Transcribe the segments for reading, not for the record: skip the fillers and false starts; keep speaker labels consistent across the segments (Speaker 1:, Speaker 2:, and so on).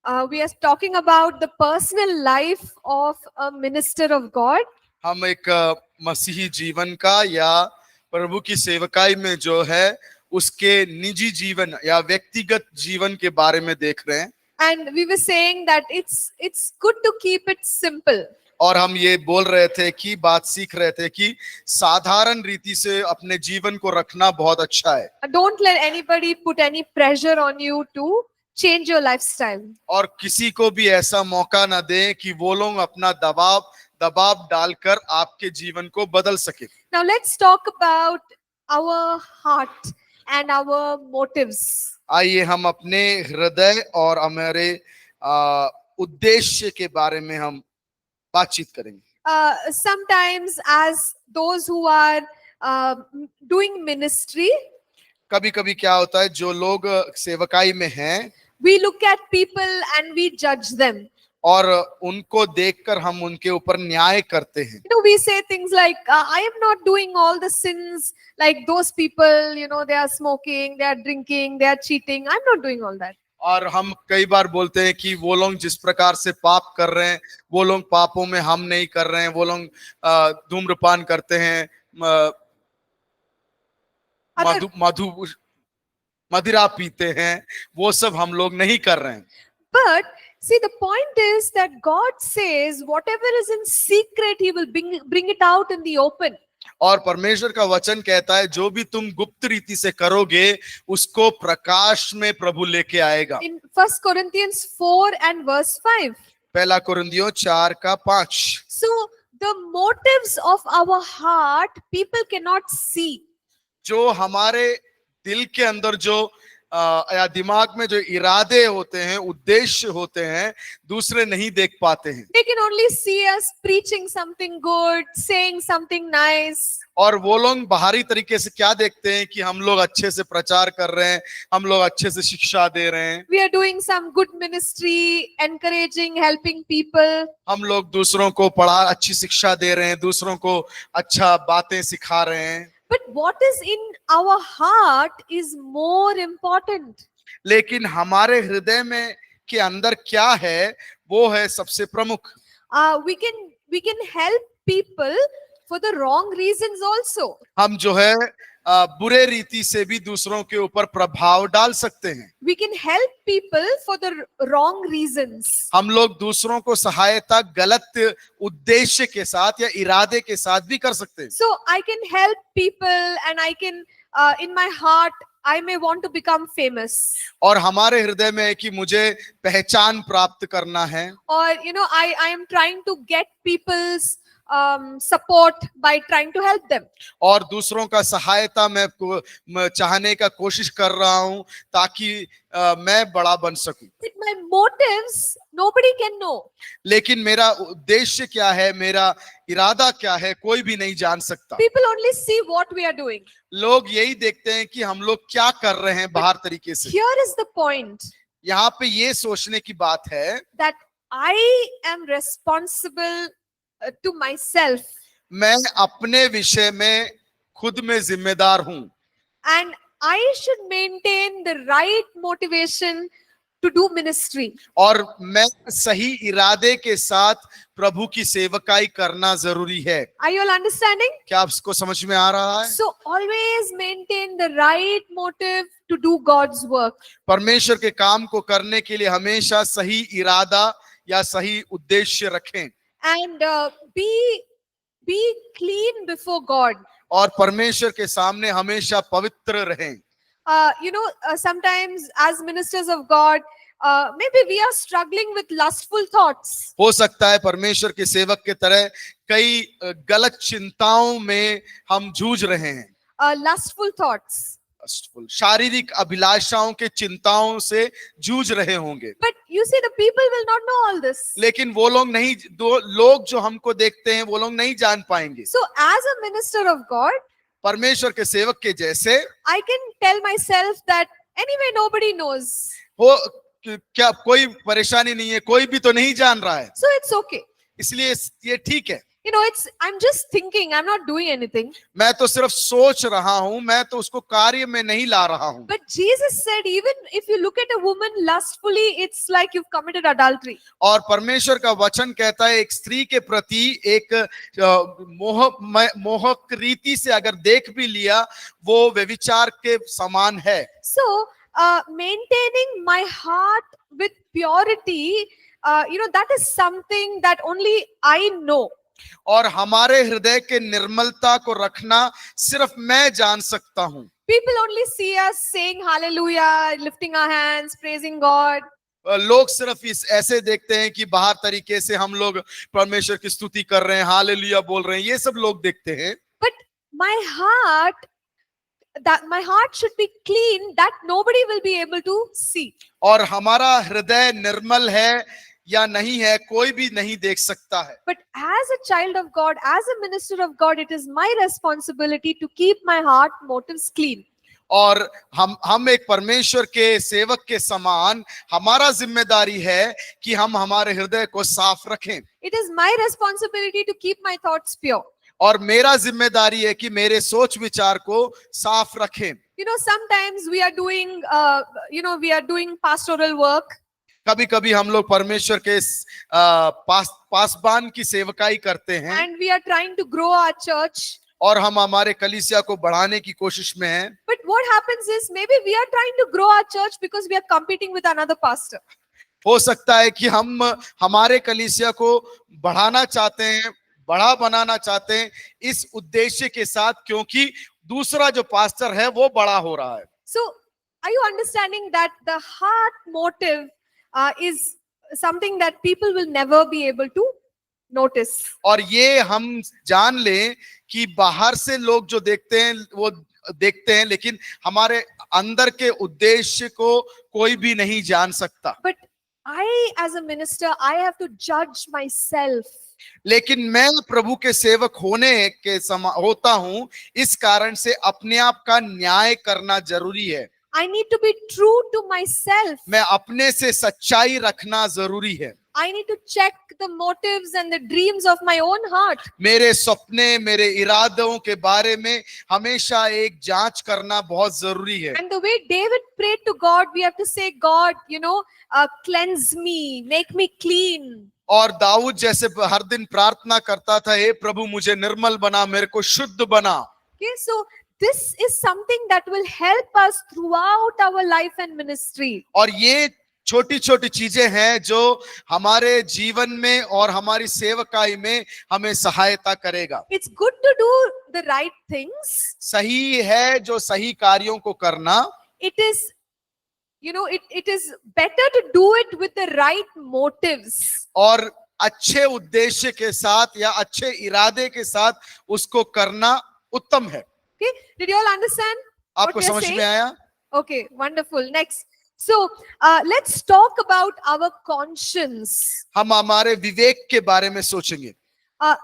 Speaker 1: We are talking about the personal life of a minister of God.
Speaker 2: हम एक मसीही जीवन का या प्रभु की सेवकाई में जो है उसके निजी जीवन या व्यक्तिगत जीवन के बारे में देख रहे हैं।
Speaker 1: And we were saying that it's good to keep it simple.
Speaker 2: और हम ये बोल रहे थे कि बात सीख रहे थे कि साधारण रीति से अपने जीवन को रखना बहुत अच्छा है।
Speaker 1: Don't let anybody put any pressure on you to change your lifestyle.
Speaker 2: और किसी को भी ऐसा मौका ना दें कि वो लोग अपना दबाव डालकर आपके जीवन को बदल सके।
Speaker 1: Now let's talk about our heart and our motives.
Speaker 2: आइए हम अपने हृदय और हमारे उद्देश्य के बारे में हम बातचीत करेंगे।
Speaker 1: Sometimes as those who are doing ministry,
Speaker 2: कभी-कभी क्या होता है, जो लोग सेवकाई में हैं,
Speaker 1: we look at people and we judge them.
Speaker 2: और उनको देखकर हम उनके ऊपर न्याय करते हैं।
Speaker 1: We say things like, I am not doing all the sins like those people, they are smoking, they are drinking, they are cheating. I'm not doing all that.
Speaker 2: और हम कई बार बोलते हैं कि वो लोग जिस प्रकार से पाप कर रहे हैं, वो लोग पापों में हम नहीं कर रहे हैं। वो लोग धूम्रपान करते हैं, मदिरा पीते हैं, वो सब हम लोग नहीं कर रहे हैं।
Speaker 1: But see, the point is that God says whatever is in secret, He will bring it out in the open.
Speaker 2: और परमेश्वर का वचन कहता है जो भी तुम गुप्त रीति से करोगे उसको प्रकाश में प्रभु लेके आएगा।
Speaker 1: In 1 Corinthians 4 and verse 5.
Speaker 2: पहला कुरिन्थियों 4 का 5।
Speaker 1: So the motives of our heart people cannot see.
Speaker 2: जो हमारे दिल के अंदर जो या दिमाग में जो इरादे होते हैं, उद्देश्य होते हैं, दूसरे नहीं देख पाते हैं।
Speaker 1: They can only see us preaching something good, saying something nice.
Speaker 2: और वो लोग बाहरी तरीके से क्या देखते हैं कि हम लोग अच्छे से प्रचार कर रहे हैं, हम लोग अच्छे से शिक्षा दे रहे हैं।
Speaker 1: We are doing some good ministry, encouraging, helping people.
Speaker 2: हम लोग दूसरों को अच्छी शिक्षा दे रहे हैं, दूसरों को अच्छा बातें सिखा रहे हैं।
Speaker 1: But what is in our heart is more important.
Speaker 2: लेकिन हमारे हृदय में के अंदर क्या है, वो है सबसे प्रमुख।
Speaker 1: We can help people for the wrong reasons also.
Speaker 2: हम जो है बुरे रीति से भी दूसरों के ऊपर प्रभाव डाल सकते हैं।
Speaker 1: We can help people for the wrong reasons.
Speaker 2: हम लोग दूसरों को सहायता गलत उद्देश्य के साथ या इरादे के साथ भी कर सकते हैं।
Speaker 1: So I can help people and I can in my heart I may want to become famous.
Speaker 2: और हमारे हृदय में है कि मुझे पहचान प्राप्त करना है।
Speaker 1: Or I am trying to get people's support by trying to help them.
Speaker 2: और दूसरों का सहायता मैं चाहने का कोशिश कर रहा हूं ताकि मैं बड़ा बन सकूं।
Speaker 1: But my motives nobody can know.
Speaker 2: लेकिन मेरा उद्देश्य क्या है, मेरा इरादा क्या है, कोई भी नहीं जान सकता।
Speaker 1: People only see what we are doing.
Speaker 2: लोग यही देखते हैं कि हम लोग क्या कर रहे हैं बाहर तरीके से।
Speaker 1: Here is the point.
Speaker 2: यहाँ पे ये सोचने की बात है
Speaker 1: that I am responsible to myself.
Speaker 2: मैं अपने विषय में खुद में जिम्मेदार हूं।
Speaker 1: And I should maintain the right motivation to do ministry.
Speaker 2: और मैं सही इरादे के साथ प्रभु की सेवकाई करना जरूरी है।
Speaker 1: Are you all understanding?
Speaker 2: क्या आपको समझ में आ रहा है?
Speaker 1: So always maintain the right motive to do God's work.
Speaker 2: परमेश्वर के काम को करने के लिए हमेशा सही इरादा या सही उद्देश्य रखें।
Speaker 1: And be clean before God.
Speaker 2: और परमेश्वर के सामने हमेशा पवित्र रहें।
Speaker 1: Sometimes as ministers of God, maybe we are struggling with lustful thoughts.
Speaker 2: हो सकता है परमेश्वर के सेवक के तरह कई गलत चिंताओं में हम जूझ रहे हैं।
Speaker 1: Lustful thoughts.
Speaker 2: शारीरिक अभिलाषाओं के चिंताओं से जूझ रहे होंगे।
Speaker 1: But you see, the people will not know all this.
Speaker 2: लेकिन वो लोग नहीं, लोग जो हमको देखते हैं वो लोग नहीं जान पाएंगे।
Speaker 1: So as a minister of God,
Speaker 2: परमेश्वर के सेवक के जैसे
Speaker 1: I can tell myself that anyway nobody knows.
Speaker 2: हो क्या कोई परेशानी नहीं है, कोई भी तो नहीं जान रहा है,
Speaker 1: So it's okay.
Speaker 2: इसलिए ये ठीक है।
Speaker 1: You know, I'm just thinking, I'm not doing anything.
Speaker 2: मैं तो सिर्फ सोच रहा हूं, मैं तो उसको कार्य में नहीं ला रहा हूं।
Speaker 1: But Jesus said, even if you look at a woman lustfully, it's like you've committed adultery.
Speaker 2: और परमेश्वर का वचन कहता है एक स्त्री के प्रति एक मोहक रीति से अगर देख भी लिया, वो व्यभिचार के समान है।
Speaker 1: So, maintaining my heart with purity, that is something that only I know.
Speaker 2: और हमारे हृदय के निर्मलता को रखना सिर्फ मैं जान सकता हूं।
Speaker 1: People only see us saying hallelujah, lifting our hands, praising God.
Speaker 2: लोग सिर्फ इस ऐसे देखते हैं कि बाहर तरीके से हम लोग परमेश्वर की स्तुति कर रहे हैं, हालेलुया बोल रहे हैं, ये सब लोग देखते हैं।
Speaker 1: But my heart should be clean, that nobody will be able to see.
Speaker 2: और हमारा हृदय निर्मल है या नहीं है, कोई भी नहीं देख सकता है।
Speaker 1: But as a child of God, as a minister of God, it is my responsibility to keep my heart motives clean.
Speaker 2: और हम एक परमेश्वर के सेवक के समान हमारा जिम्मेदारी है कि हम हमारे हृदय को साफ रखें।
Speaker 1: It is my responsibility to keep my thoughts pure.
Speaker 2: और मेरा जिम्मेदारी है कि मेरे सोच विचार को साफ रखें।
Speaker 1: You know, sometimes we are doing pastoral work.
Speaker 2: कभी कभी हम लोग परमेश्वर के पासबान की सेवकाई करते हैं,
Speaker 1: And we are trying to grow our church.
Speaker 2: और हम हमारे कलीसिया को बढ़ाने की कोशिश में हैं।
Speaker 1: But what happens is, maybe we are trying to grow our church because we are competing with another pastor.
Speaker 2: हो सकता है कि हम हमारे कलीसिया को बढ़ाना चाहते हैं, बड़ा बनाना चाहते हैं इस उद्देश्य के साथ, क्योंकि दूसरा जो पास्टर है वो बड़ा हो रहा है।
Speaker 1: So, are you understanding that the heart motive is something that people will never be able to notice?
Speaker 2: और ये हम जान लें कि बाहर से लोग जो देखते हैं वो देखते हैं, लेकिन हमारे अंदर के उद्देश्य को कोई भी नहीं जान सकता।
Speaker 1: But I, as a minister, I have to judge myself.
Speaker 2: लेकिन मैं प्रभु के सेवक होने के होता हूं, इस कारण से अपने आप का न्याय करना जरूरी है।
Speaker 1: I need to be true to myself.
Speaker 2: मैं अपने से सच्चाई रखना जरूरी है।
Speaker 1: I need to check the motives and the dreams of my own heart.
Speaker 2: मेरे सपने, मेरे इरादों के बारे में हमेशा एक जांच करना बहुत जरूरी है।
Speaker 1: And the way David prayed to God, we have to say, God, cleanse me, make me clean.
Speaker 2: और दाऊद जैसे हर दिन प्रार्थना करता था, हे प्रभु मुझे निर्मल बना, मेरे को शुद्ध बना।
Speaker 1: Okay, so this is something that will help us throughout our life and ministry.
Speaker 2: और ये छोटी छोटी चीजें हैं जो हमारे जीवन में और हमारी सेवकाई में हमें सहायता करेगा।
Speaker 1: It's good to do the right things.
Speaker 2: सही है जो सही कार्यों को करना।
Speaker 1: It is, it is better to do it with the right motives.
Speaker 2: और अच्छे उद्देश्य के साथ या अच्छे इरादे के साथ उसको करना उत्तम है।
Speaker 1: Okay, did you all understand?
Speaker 2: आपको
Speaker 1: what we are
Speaker 2: समझ
Speaker 1: saying?
Speaker 2: में आया?
Speaker 1: Okay, wonderful. Next. So, let's talk about our conscience.
Speaker 2: हम हमारे विवेक के बारे में सोचेंगे।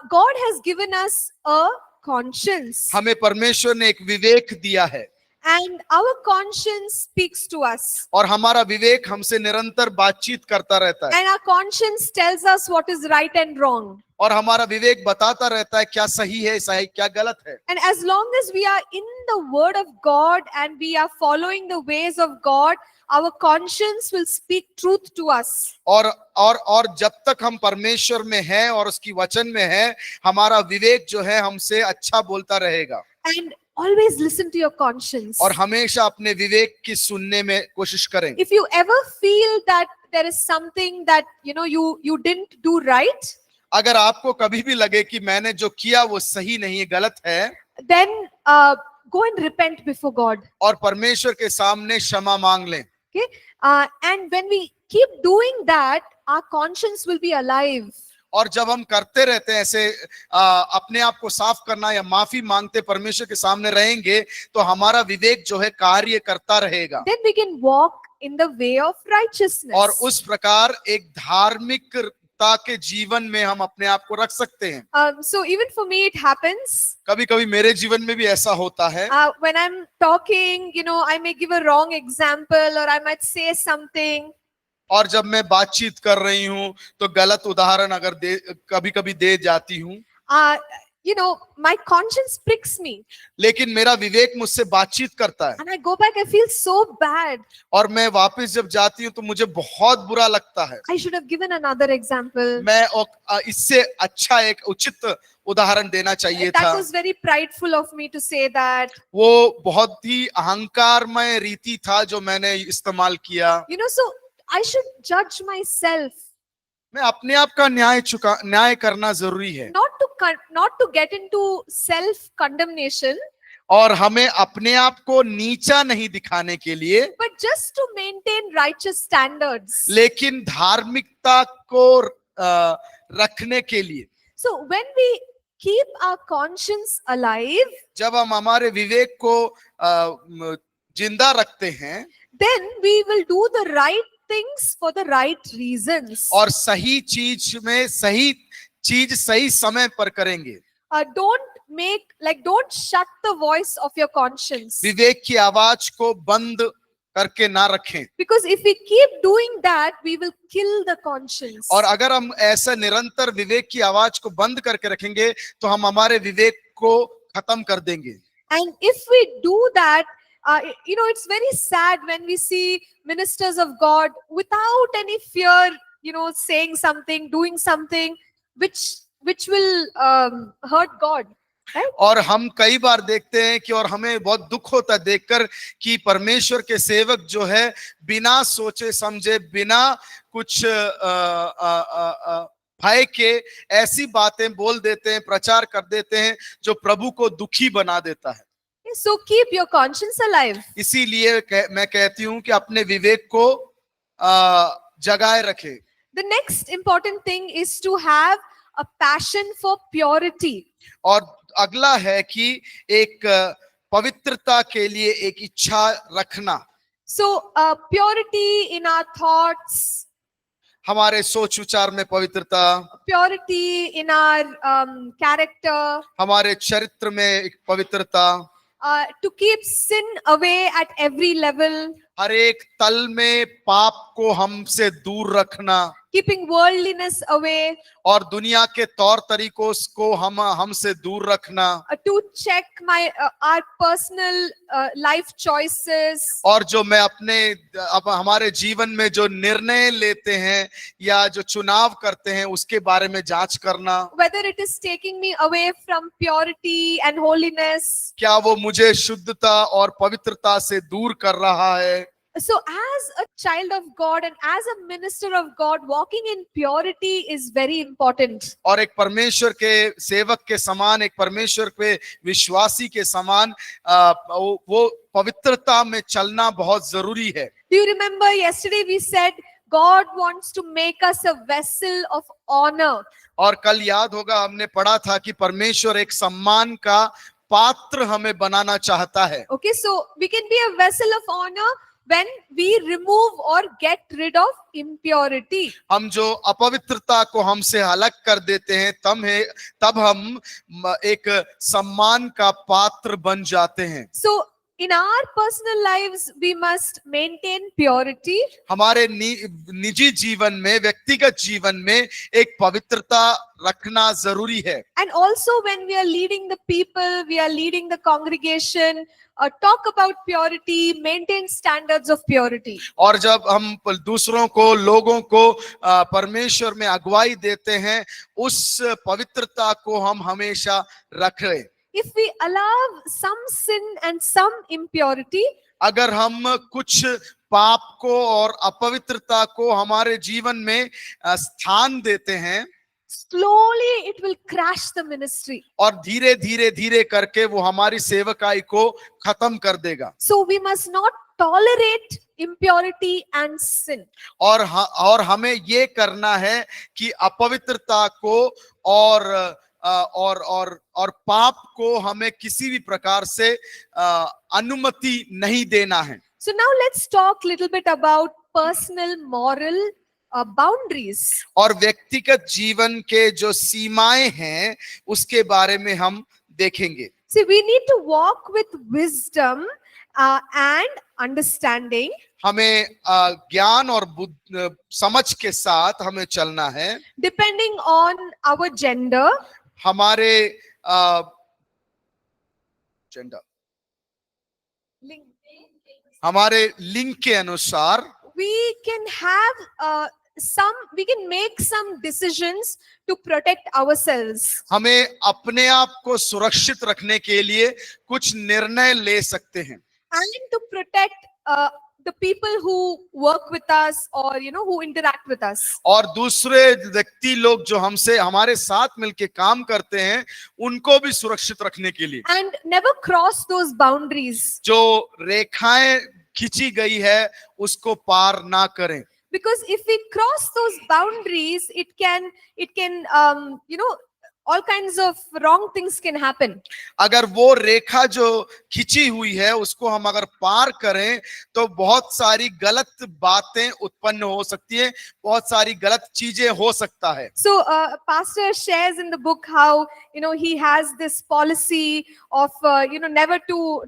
Speaker 1: God has given us a conscience.
Speaker 2: हमें परमेश्वर ने एक विवेक दिया है,
Speaker 1: And our conscience speaks to us.
Speaker 2: और हमारा विवेक हमसे निरंतर बातचीत करता रहता है।
Speaker 1: And our conscience tells us what is right and wrong.
Speaker 2: और हमारा विवेक बताता रहता है क्या सही है, सही क्या गलत है।
Speaker 1: And as long as we are in the word of God and we are following the ways of God, our conscience will speak truth to us.
Speaker 2: और जब तक हम परमेश्वर में हैं और उसकी वचन में हैं, हमारा विवेक जो है हमसे अच्छा बोलता रहेगा।
Speaker 1: And always listen to your conscience.
Speaker 2: और हमेशा अपने विवेक की सुनने में कोशिश करें।
Speaker 1: If you ever feel that there is something that you didn't do right,
Speaker 2: अगर आपको कभी भी लगे कि मैंने जो किया वो सही नहीं है, गलत है,
Speaker 1: then go and repent before God.
Speaker 2: और परमेश्वर के सामने क्षमा मांग लें।
Speaker 1: Okay, and when we keep doing that, our conscience will be alive.
Speaker 2: और जब हम करते रहते हैं ऐसे अपने आप को साफ करना या माफी मांगते परमेश्वर के सामने रहेंगे, तो हमारा विवेक जो है कार्य करता रहेगा।
Speaker 1: Then we can walk in the way of righteousness.
Speaker 2: और उस प्रकार एक धार्मिकता के जीवन में हम अपने आप को रख सकते हैं।
Speaker 1: So even for me it happens.
Speaker 2: कभी कभी मेरे जीवन में भी ऐसा होता है।
Speaker 1: When I'm talking, I may give a wrong example or I might say something.
Speaker 2: और जब मैं बातचीत कर रही हूँ तो गलत उदाहरण अगर कभी कभी दे जाती हूँ।
Speaker 1: you know, my conscience pricks me,
Speaker 2: लेकिन मेरा विवेक मुझसे बातचीत करता है,
Speaker 1: and I go back, I feel so bad.
Speaker 2: और मैं वापस जब जाती हूँ तो मुझे बहुत बुरा लगता है।
Speaker 1: I should have given another example.
Speaker 2: मैं इससे अच्छा एक उचित उदाहरण देना चाहिए
Speaker 1: That
Speaker 2: था।
Speaker 1: was very prideful of me to say that.
Speaker 2: वो बहुत ही अहंकारमय रीति था जो मैंने इस्तेमाल किया।
Speaker 1: You know, so I should judge myself,
Speaker 2: मैं अपने आप का न्याय करना जरूरी है,
Speaker 1: not to get into self condemnation,
Speaker 2: और हमें अपने आप को नीचा नहीं दिखाने के लिए,
Speaker 1: but just to maintain righteous standards.
Speaker 2: लेकिन धार्मिकता को रखने के लिए।
Speaker 1: So when we keep our conscience alive,
Speaker 2: जब हम हमारे विवेक को जिंदा रखते हैं,
Speaker 1: then we will do the right things for the right reasons.
Speaker 2: और सही चीज सही समय पर करेंगे।
Speaker 1: Don't shut the voice of your conscience.
Speaker 2: विवेक की आवाज को बंद करके ना रखें,
Speaker 1: Because if we keep doing that, we will kill the conscience.
Speaker 2: और अगर हम ऐसा निरंतर विवेक की आवाज को बंद करके रखेंगे तो हम हमारे विवेक को खत्म कर देंगे।
Speaker 1: And if we do that, you know, it's very sad when we see ministers of God without any fear, you know, saying something, doing something which will hurt God. Right?
Speaker 2: और हम कई बार देखते हैं कि, और हमें बहुत दुख होता है देखकर कि परमेश्वर के सेवक जो है बिना सोचे समझे, बिना कुछ भय के ऐसी बातें बोल देते हैं, प्रचार कर देते हैं जो प्रभु को दुखी बना देता है।
Speaker 1: So keep your conscience alive.
Speaker 2: इसीलिए मैं कहती हूं कि अपने विवेक को जगाए रखें।
Speaker 1: The next important thing is to have a passion for purity.
Speaker 2: और अगला है कि एक पवित्रता के लिए एक इच्छा रखना।
Speaker 1: So purity in our thoughts,
Speaker 2: हमारे सोच विचार में पवित्रता,
Speaker 1: purity in our character,
Speaker 2: हमारे चरित्र में एक पवित्रता,
Speaker 1: to keep sin away at every level,
Speaker 2: हर एक तल में पाप को हमसे दूर रखना,
Speaker 1: keeping worldliness away,
Speaker 2: और दुनिया के तौर तरीकों को हमसे दूर रखना,
Speaker 1: to check our personal life choices,
Speaker 2: और जो मैं अब हमारे जीवन में जो निर्णय लेते हैं या जो चुनाव करते हैं उसके बारे में जांच करना,
Speaker 1: whether it is taking me away from purity and holiness.
Speaker 2: क्या वो मुझे शुद्धता और पवित्रता से दूर कर रहा है।
Speaker 1: So as a child of God and as a minister of God, walking in purity is very important.
Speaker 2: और एक परमेश्वर के सेवक के समान, एक परमेश्वर पे विश्वासी के समान वो पवित्रता में चलना बहुत जरूरी है।
Speaker 1: Do you remember yesterday we said God wants to make us a vessel of honor.
Speaker 2: और कल याद होगा हमने पढ़ा था कि परमेश्वर एक सम्मान का पात्र हमें बनाना चाहता है।
Speaker 1: Okay, so we can be a vessel of honor when we remove or get rid of impurity.
Speaker 2: हम जो अपवित्रता को हमसे अलग कर देते हैं तब हम एक सम्मान का पात्र बन जाते हैं।
Speaker 1: So in our personal lives we must maintain purity.
Speaker 2: हमारे निजी जीवन में, व्यक्तिगत जीवन में एक पवित्रता रखना जरूरी है।
Speaker 1: And also when we are leading the people, we are leading the congregation, talk about purity, maintain standards of purity.
Speaker 2: और जब हम दूसरों को, लोगों को परमेश्वर में अगुवाई देते हैं, उस पवित्रता को हम हमेशा रखें।
Speaker 1: If we allow some sin and some impurity,
Speaker 2: अगर हम कुछ पाप को और अपवित्रता को हमारे जीवन में स्थान देते हैं,
Speaker 1: slowly it will crash the ministry.
Speaker 2: और धीरे करके वो हमारी सेवकाई को खत्म कर देगा।
Speaker 1: So we must not tolerate impurity and sin.
Speaker 2: और हमें ये करना है कि अपवित्रता को और पाप को हमें किसी भी प्रकार से अनुमति नहीं देना है।
Speaker 1: So now let's talk little bit about personal moral boundaries.
Speaker 2: और व्यक्तिगत जीवन के जो सीमाएं हैं उसके बारे में हम देखेंगे।
Speaker 1: See, we need to walk with wisdom and understanding.
Speaker 2: हमें ज्ञान और समझ के साथ हमें चलना है।
Speaker 1: Depending on our gender,
Speaker 2: हमारे जेंडर हमारे लिंग के अनुसार
Speaker 1: we can have we can make some decisions to protect ourselves.
Speaker 2: हमें अपने आप को सुरक्षित रखने के लिए कुछ निर्णय ले सकते हैं
Speaker 1: And to protect the people who work with us or who interact with us.
Speaker 2: और दूसरे व्यक्ति लोग जो हमसे हमारे साथ मिलके काम करते हैं उनको भी सुरक्षित रखने के लिए
Speaker 1: And never cross those boundaries,
Speaker 2: जो रेखाएं खींची गई है उसको पार ना करें
Speaker 1: because if we cross those boundaries, it can all kinds of wrong things can happen.
Speaker 2: अगर वो रेखा जो खींची हुई है उसको हम अगर पार करें तो बहुत सारी गलत बातें उत्पन्न हो सकती है बहुत सारी गलत चीजें हो सकता है
Speaker 1: So pastor shares in the book how he has this policy of never to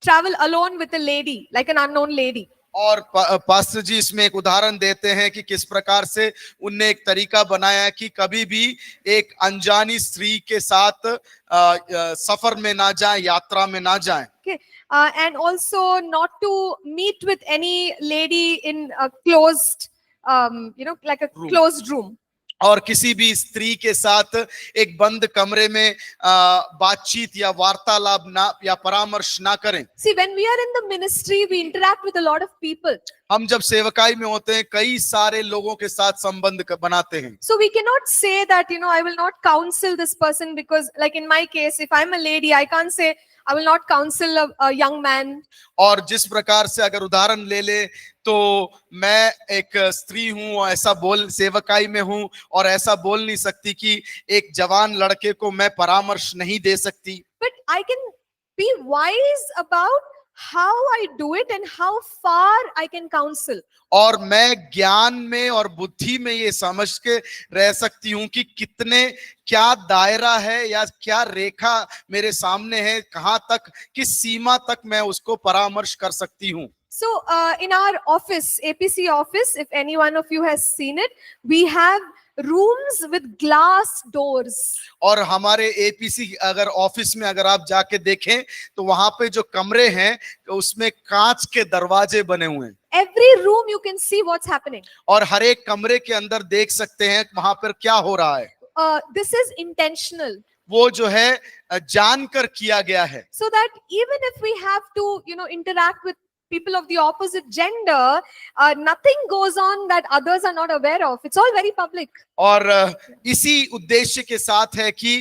Speaker 1: travel alone with a lady, like an unknown lady.
Speaker 2: और पास्टर जी इसमें एक उदाहरण देते हैं कि किस प्रकार से उनने एक तरीका बनाया है कि कभी भी एक अनजानी स्त्री के साथ सफर में ना जाएं यात्रा में ना जाएं
Speaker 1: Okay, and also not to meet with any lady in a closed like a
Speaker 2: Room.
Speaker 1: closed room.
Speaker 2: और किसी भी स्त्री के साथ एक बंद कमरे में बातचीत या वार्तालाप ना या परामर्श ना करें
Speaker 1: See, when we are in the ministry, we interact with a lot of people.
Speaker 2: हम जब सेवकाई में होते हैं कई सारे लोगों के साथ संबंध बनाते हैं
Speaker 1: So we cannot say that, I will not counsel this person because, like in my case, if I'm a lady, I can't say I will not counsel a young man.
Speaker 2: और जिस प्रकार से अगर उदाहरण ले ले तो मैं एक स्त्री हूं ऐसा बोल सेवकाई में हूं और ऐसा बोल नहीं सकती कि एक जवान लड़के को मैं परामर्श नहीं दे सकती
Speaker 1: But I can be wise about how I do it and how far I can counsel.
Speaker 2: और मैं ज्ञान में और बुद्धि में ये समझ के रह सकती हूं कि कितने क्या दायरा है या क्या रेखा मेरे सामने है कहां तक किस सीमा तक मैं उसको परामर्श कर सकती हूं
Speaker 1: So in our office, APC office, if any one of you has seen it, we have rooms with glass doors.
Speaker 2: और हमारे एपीसी अगर ऑफिस में अगर आप जाके देखें तो वहां पे जो कमरे हैं उसमें कांच के दरवाजे बने हुए हैं
Speaker 1: Every room you can see what's happening.
Speaker 2: और हर एक कमरे के अंदर देख सकते हैं वहां पर क्या हो रहा है
Speaker 1: This is intentional.
Speaker 2: वो जो है जानकर किया गया है
Speaker 1: So that even if we have to, interact with people of the opposite gender, nothing goes on that others are not aware of. It's all very public.
Speaker 2: और इसी उद्देश्य के साथ है कि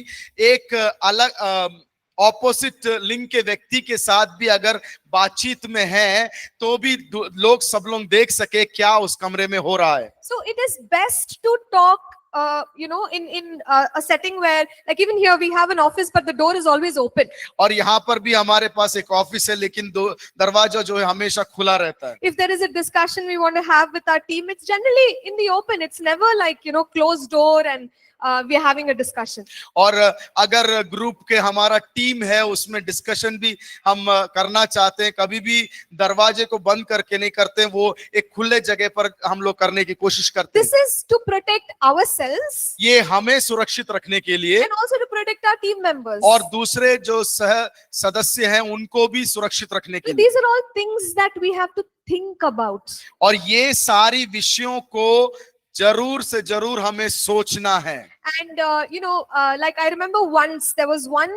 Speaker 2: एक अलग ऑपोजिट लिंग के व्यक्ति के साथ भी अगर बातचीत में है तो भी लोग सब लोग देख सके क्या उस कमरे में हो रहा है
Speaker 1: So it is best to talk in a setting where, like even here we have an office but the door is always open.
Speaker 2: और यहाँ पर भी हमारे पास एक ऑफिस है लेकिन दरवाजा जो है हमेशा खुला रहता है
Speaker 1: If there is a discussion we want to have with our team, it's generally in the open. It's never like closed door and we are having a discussion.
Speaker 2: और अगर ग्रुप के हमारा टीम है उसमें डिस्कशन भी हम करना चाहते हैं कभी भी दरवाजे को बंद करके नहीं करते वो एक खुले जगह पर हम लोग करने की कोशिश करते
Speaker 1: This
Speaker 2: हैं
Speaker 1: is to protect ourselves
Speaker 2: ये हमें सुरक्षित रखने के लिए
Speaker 1: and also to protect our team members.
Speaker 2: और दूसरे जो सह सदस्य हैं उनको भी सुरक्षित रखने के
Speaker 1: So
Speaker 2: लिए
Speaker 1: these are all things that we have to think about.
Speaker 2: और ये सारी विषयों को जरूर से जरूर हमें सोचना है
Speaker 1: And like I remember once there was one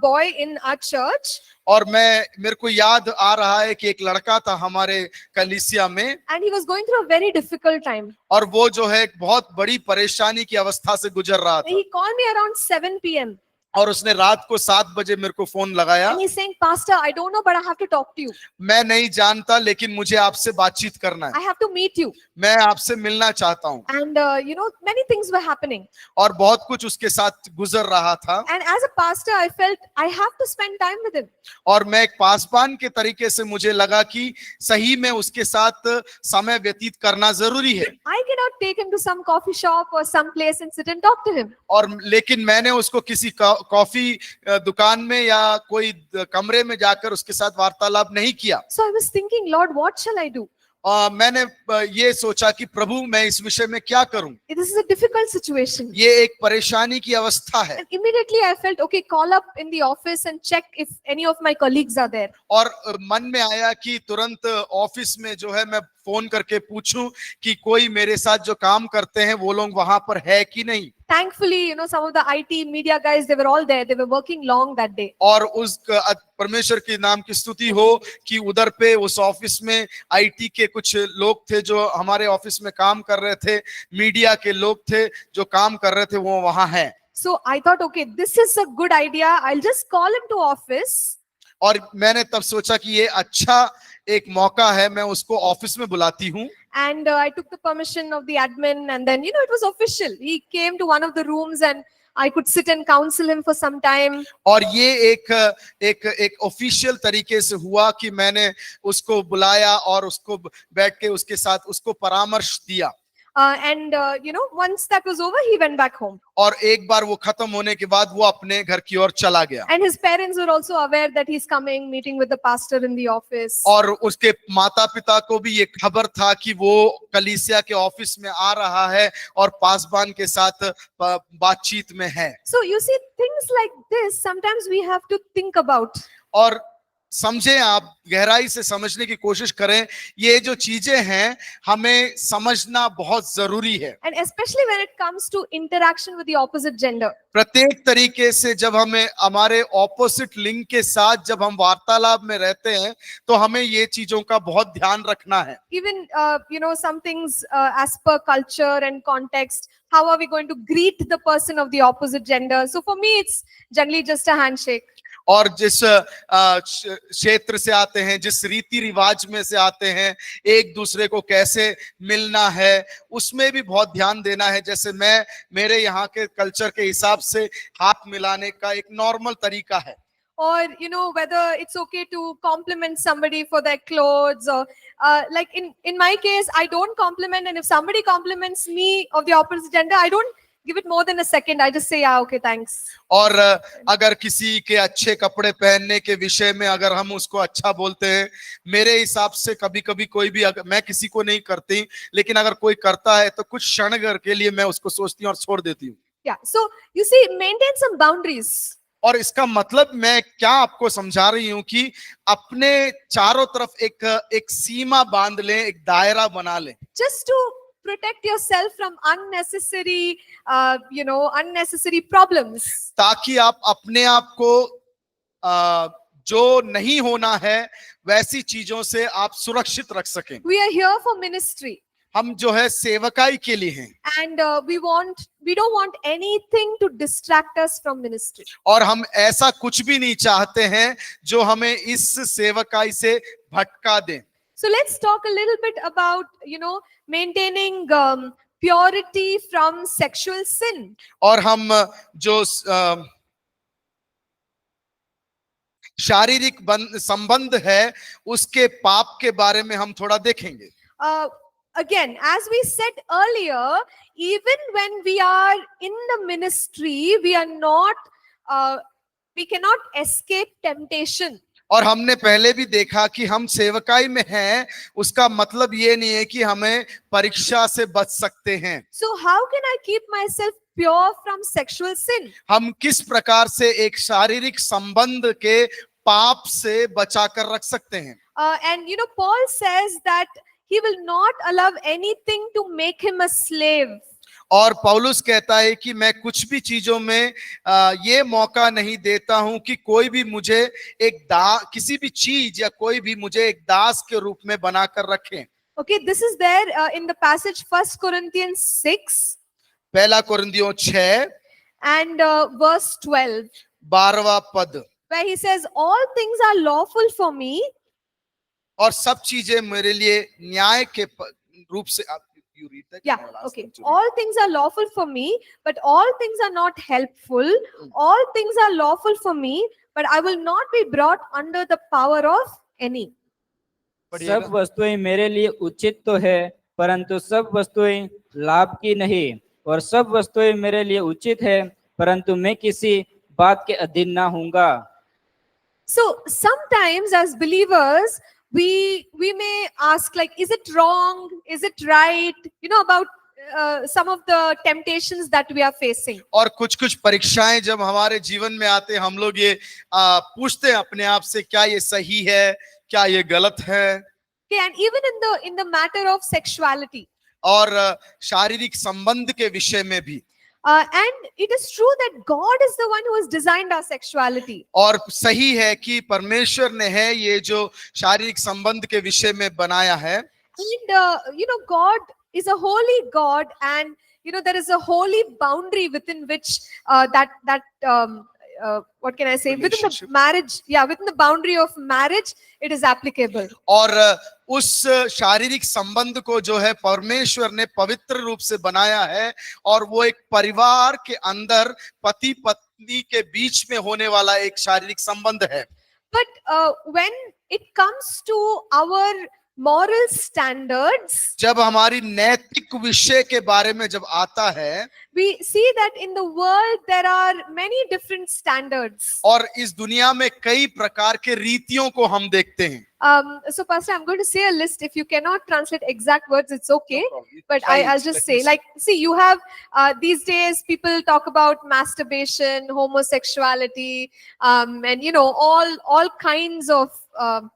Speaker 1: boy in our church
Speaker 2: और मेरे को याद आ रहा है कि एक लड़का था हमारे कलीसिया में
Speaker 1: and he was going through a very difficult time.
Speaker 2: और वो जो है एक बहुत बड़ी परेशानी की अवस्था से गुजर रहा था
Speaker 1: He called me around 7 p.m.
Speaker 2: और उसने रात को 7 बजे मेरे को फोन लगाया
Speaker 1: and he's saying, Pastor, I don't know but I have to talk to you.
Speaker 2: मैं नहीं जानता लेकिन मुझे आपसे बातचीत करना है
Speaker 1: I have to meet you.
Speaker 2: मैं आपसे मिलना चाहता हूँ
Speaker 1: And many things were happening.
Speaker 2: और बहुत कुछ उसके साथ गुजर रहा था
Speaker 1: And as a pastor, I felt I have to spend time with him.
Speaker 2: और मैं एक पासबान के तरीके से मुझे लगा कि सही में उसके साथ समय व्यतीत करना जरूरी है
Speaker 1: I cannot take him to some coffee shop or some place and sit and talk to him.
Speaker 2: और लेकिन मैंने उसको किसी कॉफी दुकान में या कोई कमरे में जाकर उसके साथ वार्तालाप नहीं किया
Speaker 1: So I was thinking, Lord, what shall I do?
Speaker 2: मैंने ये सोचा कि प्रभु मैं इस विषय में क्या करूं।
Speaker 1: This is a difficult situation.
Speaker 2: ये एक परेशानी की अवस्था है।
Speaker 1: And immediately I felt, okay, call up in the office and check if any of my colleagues are there.
Speaker 2: और मन में आया कि तुरंत ऑफिस में जो है मैं फोन करके पूछूं कि कोई मेरे साथ जो काम करते हैं वो लोग वहां पर है कि नहीं।
Speaker 1: Thankfully, some of the IT media guys, they were all there. They were working long that day.
Speaker 2: और उस परमेश्वर के नाम की स्तुति हो कि उधर पे उस ऑफिस में आईटी के कुछ लोग थे जो हमारे ऑफिस में काम कर रहे थे, मीडिया के लोग थे जो काम कर रहे थे, वो वहां हैं।
Speaker 1: So I thought, okay, this is a good idea. I'll just call him to office.
Speaker 2: और मैंने तब सोचा कि ये अच्छा एक मौका है, मैं उसको ऑफिस में बुलाती हूँ।
Speaker 1: And I took the permission of the admin, and then it was official. He came to one of the rooms, and I could sit and counsel him for some time.
Speaker 2: और ये एक official तरीके से हुआ कि मैंने उसको बुलाया और उसको बैठ के उसके साथ उसको परामर्श दिया।
Speaker 1: And once that was over, he went back home.
Speaker 2: और एक बार वो खत्म होने के बाद वो अपने घर की ओर चला गया।
Speaker 1: And his parents were also aware that he's coming, meeting with the pastor in the office.
Speaker 2: और उसके माता पिता को भी ये खबर था कि वो कलीसिया के ऑफिस में आ रहा है और पासबान के साथ बातचीत में है।
Speaker 1: So you see, things like this, sometimes we have to think about.
Speaker 2: और समझें, आप गहराई से समझने की कोशिश करें, ये जो चीजें हैं हमें समझना बहुत जरूरी है।
Speaker 1: And especially when it comes to interaction with the opposite gender.
Speaker 2: प्रत्येक तरीके से जब हमें हमारे ऑपोजिट लिंग के साथ जब हम वार्तालाप में रहते हैं तो हमें ये चीजों का बहुत ध्यान रखना है।
Speaker 1: Even some things as per culture and context, how are we going to greet the person of the opposite gender? So for me, it's generally just a handshake.
Speaker 2: और जिस क्षेत्र से आते हैं, जिस रीति रिवाज में से आते हैं, एक दूसरे को कैसे मिलना है उसमें भी बहुत ध्यान देना है। जैसे मेरे यहाँ के कल्चर के हिसाब से हाथ मिलाने का एक नॉर्मल तरीका है।
Speaker 1: Or whether it's okay to compliment somebody for their clothes, or like in my case, I don't compliment, and if somebody compliments me of the opposite gender, I don't give it more than a second. I just say, yeah, okay, thanks.
Speaker 2: और अगर किसी के अच्छे कपड़े पहनने के विषय में अगर हम उसको अच्छा बोलते हैं, मेरे हिसाब से कभी कभी कोई भी, मैं किसी को नहीं करती, लेकिन अगर कोई करता है तो कुछ क्षण के लिए मैं उसको सोचती हूँ और छोड़ देती हूँ।
Speaker 1: Yeah, so you see, maintain some boundaries.
Speaker 2: और इसका मतलब मैं क्या आपको समझा रही हूं कि अपने चारों तरफ एक सीमा बांध लें, एक दायरा बना लें।
Speaker 1: Just to protect yourself from unnecessary problems.
Speaker 2: ताकि आप अपने आप को जो नहीं होना है वैसी चीजों से आप सुरक्षित रख सकें।
Speaker 1: We are here for ministry.
Speaker 2: हम जो है सेवकाई के लिए हैं।
Speaker 1: And we don't want anything to distract us from ministry.
Speaker 2: और हम ऐसा कुछ भी नहीं चाहते हैं जो हमें इस सेवकाई से भटका दे।
Speaker 1: So let's talk a little bit about maintaining purity from sexual sin.
Speaker 2: और हम जो शारीरिक संबंध है उसके पाप के बारे में हम थोड़ा देखेंगे।
Speaker 1: Again, as we said earlier, even when we are in the ministry, we cannot escape temptation.
Speaker 2: और हमने पहले भी देखा कि हम सेवकाई में हैं, उसका मतलब ये नहीं है कि हमें परीक्षा से बच सकते हैं।
Speaker 1: So how can I keep myself pure from sexual sin?
Speaker 2: हम किस प्रकार से एक शारीरिक संबंध के पाप से बचा कर रख सकते हैं?
Speaker 1: And Paul says that he will not allow anything to make him a slave.
Speaker 2: और पौलुस कहता है कि मैं कुछ भी चीजों में ये मौका नहीं देता हूं कि कोई भी मुझे किसी भी चीज या कोई भी मुझे एक दास के रूप में बनाकर रखे।
Speaker 1: Okay, this is there in the passage 1 Corinthians 6.
Speaker 2: पहला कुरिन्थियों 6
Speaker 1: and verse 12.
Speaker 2: 12वां पद,
Speaker 1: where he says, all things are lawful for me.
Speaker 2: और सब चीजें मेरे लिए न्याय के रूप से, you read that?
Speaker 1: Yeah, okay. All things are lawful for me, but all things are not helpful. All things are lawful for me, but I will not be brought under the power of any.
Speaker 3: सब वस्तुएं मेरे लिए उचित तो है, परंतु सब वस्तुएं लाभ की नहीं, और सब वस्तुएं मेरे लिए उचित है, परंतु मैं किसी बात के अधीन ना होऊंगा।
Speaker 1: So sometimes as believers, we may ask, like, is it wrong, is it right, about some of the temptations that we are facing.
Speaker 2: और कुछ कुछ परीक्षाएं जब हमारे जीवन में आते हैं, हम लोग ये पूछते हैं अपने आप से, क्या ये सही है, क्या ये गलत है.
Speaker 1: Okay, and even in the matter of sexuality,
Speaker 2: और शारीरिक संबंध के विषय में भी.
Speaker 1: and it is true that God is the one who has designed our sexuality.
Speaker 2: और सही है कि परमेश्वर ने है ये जो शारीरिक संबंध के विषय में बनाया है.
Speaker 1: And God is a holy God, and there is a holy boundary within which what can I say, within the
Speaker 2: Relationship.
Speaker 1: marriage, within the boundary of marriage, it is applicable.
Speaker 2: और उस शारीरिक संबंध को जो है परमेश्वर ने पवित्र रूप से बनाया है, और वो एक परिवार के अंदर पति पत्नी के बीच में होने वाला एक शारीरिक संबंध है.
Speaker 1: But when it comes to our moral standards,
Speaker 2: जब हमारी नैतिक विषय के बारे में जब आता है,
Speaker 1: we see that in the world there are many different standards.
Speaker 2: और इस दुनिया में कई प्रकार के रीतियों को हम देखते हैं.
Speaker 1: So Pastor, I'm going to say a list. If you cannot translate exact words, it's okay. But I'll just say, like, see, you have these days people talk about masturbation, homosexuality, and all kinds of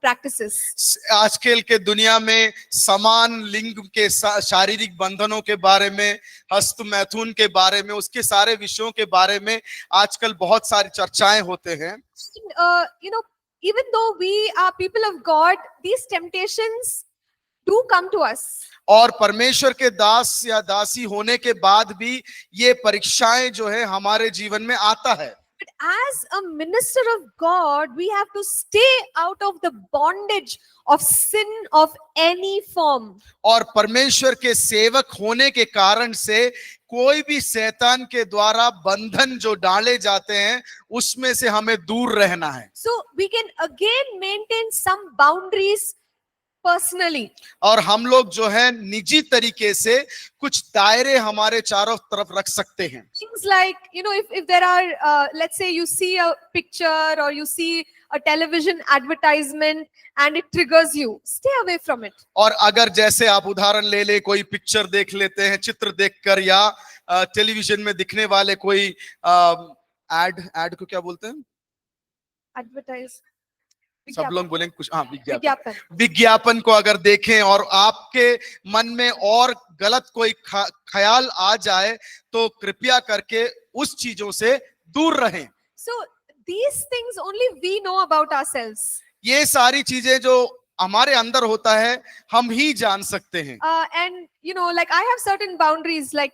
Speaker 1: practices.
Speaker 2: आजकल के दुनिया में समान लिंग के शारीरिक बंधनों के बारे में, हस्त मैथुन के बारे में, उसके सारे विषयों के बारे में आजकल बहुत सारी चर्चाएं होते हैं.
Speaker 1: And, even though we are people of God, these temptations do come to us.
Speaker 2: और परमेश्वर के दास या दासी होने के बाद भी ये परीक्षाएं जो है हमारे जीवन में आता है.
Speaker 1: But as a minister of God, we have to stay out of the bondage of sin of any form.
Speaker 2: और परमेश्वर के सेवक होने के कारण से कोई भी शैतान के द्वारा बंधन जो डाले जाते हैं उसमें से हमें दूर रहना है.
Speaker 1: So we can again maintain some boundaries personally.
Speaker 2: और हम लोग जो है निजी तरीके से कुछ दायरे हमारे चारों तरफ रख सकते हैं.
Speaker 1: Things like, if there are, let's say you see a picture or you see a television advertisement and it triggers you, stay away from it.
Speaker 2: और अगर जैसे आप उदाहरण ले ले, कोई पिक्चर देख लेते हैं, चित्र देखकर, या टेलीविजन में दिखने वाले कोई एड को क्या बोलते हैं,
Speaker 1: Advertise.
Speaker 2: सब लोग बोलेंगे कुछ, हाँ,
Speaker 1: विज्ञापन.
Speaker 2: विज्ञापन को अगर देखें और आपके मन में और गलत कोई ख्याल आ जाए तो कृपया करके उस चीजों से दूर रहें.
Speaker 1: So these things only we know about ourselves.
Speaker 2: ये सारी चीजें जो हमारे अंदर होता है हम ही जान सकते हैं.
Speaker 1: And like I have certain boundaries. Like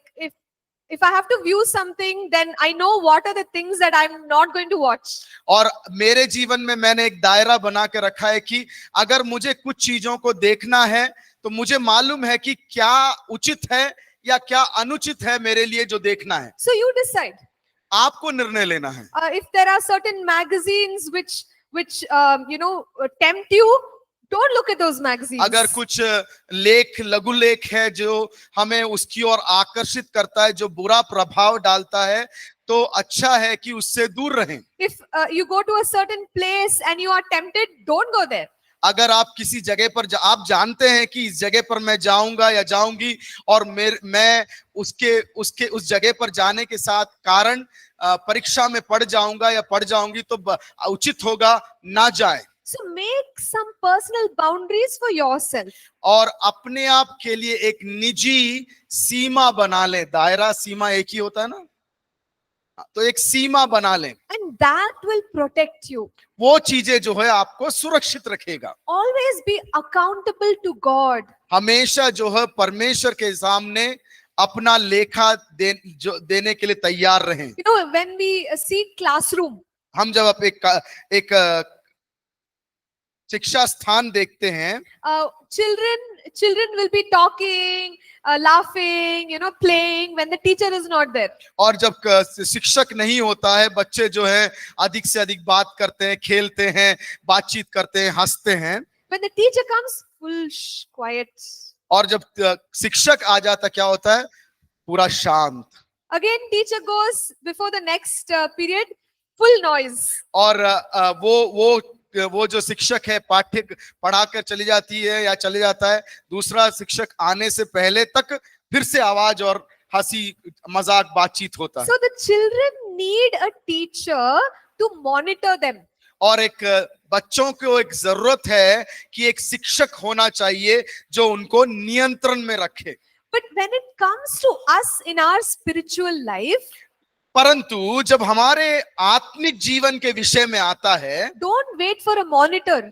Speaker 1: if I have to view something, then I know what are the things that I'm not going to watch.
Speaker 2: और मेरे जीवन में मैंने एक दायरा बना के रखा है कि अगर मुझे कुछ चीजों को देखना है तो मुझे मालूम है कि क्या उचित है या क्या अनुचित है मेरे लिए जो देखना है.
Speaker 1: So you decide.
Speaker 2: आपको निर्णय लेना है.
Speaker 1: If there are certain magazines which tempt you, don't look at those magazines.
Speaker 2: अगर कुछ लेख, लघु लेख है जो हमें उसकी ओर आकर्षित करता है, जो बुरा प्रभाव डालता है, तो अच्छा है कि उससे दूर रहें.
Speaker 1: If you go to a certain place and you are tempted, don't go there.
Speaker 2: अगर आप किसी जगह पर आप जानते हैं कि इस जगह पर मैं जाऊंगा या जाऊंगी और मैं उस जगह पर जाने के साथ कारण परीक्षा में पढ़ जाऊंगा या पढ़ जाऊंगी, तो उचित होगा ना जाए.
Speaker 1: So make some personal boundaries for yourself.
Speaker 2: और अपने आप के लिए एक निजी सीमा बना लें. दायरा, सीमा एक ही होता है ना, तो एक सीमा बना लें.
Speaker 1: And that will protect you.
Speaker 2: वो चीजें जो है आपको सुरक्षित रखेगा.
Speaker 1: Always be accountable to God.
Speaker 2: हमेशा जो है परमेश्वर के सामने अपना लेखा देने के लिए तैयार रहें.
Speaker 1: When we see classroom,
Speaker 2: हम जब एक शिक्षा स्थान देखते हैं,
Speaker 1: children will be talking, laughing, playing when the teacher is not there.
Speaker 2: और जब शिक्षक नहीं होता है, बच्चे जो है अधिक से अधिक बात करते हैं, खेलते हैं, बातचीत करते हैं, हंसते हैं.
Speaker 1: When the teacher comes, full quiet.
Speaker 2: और जब शिक्षक आ जाता क्या होता है, पूरा शांत.
Speaker 1: Again teacher goes before the next period, full noise.
Speaker 2: और वो वो जो शिक्षक है पाठ्य पढ़ाकर चली जाती है या चले जाता है, दूसरा शिक्षक आने से पहले तक फिर से आवाज और हंसी मजाक बातचीत होता है।
Speaker 1: So the children need a teacher to monitor them.
Speaker 2: और एक बच्चों को एक जरूरत है कि एक शिक्षक होना चाहिए जो उनको नियंत्रण में रखे।
Speaker 1: But when it comes to us in our spiritual life,
Speaker 2: परंतु जब हमारे आत्मिक जीवन के विषय में आता है,
Speaker 1: don't wait for a monitor.